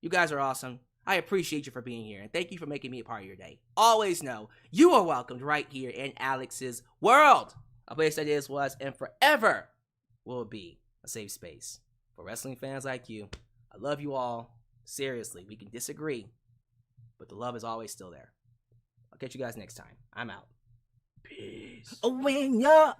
[SPEAKER 2] You guys are awesome. I appreciate you for being here, and thank you for making me a part of your day. Always know you are welcomed right here in Alyx's world, a place that is, was, and forever will be a safe space for wrestling fans like you. I love you all. Seriously, we can disagree, but the love is always still there. I'll catch you guys next time. I'm out. Peace.
[SPEAKER 4] When you're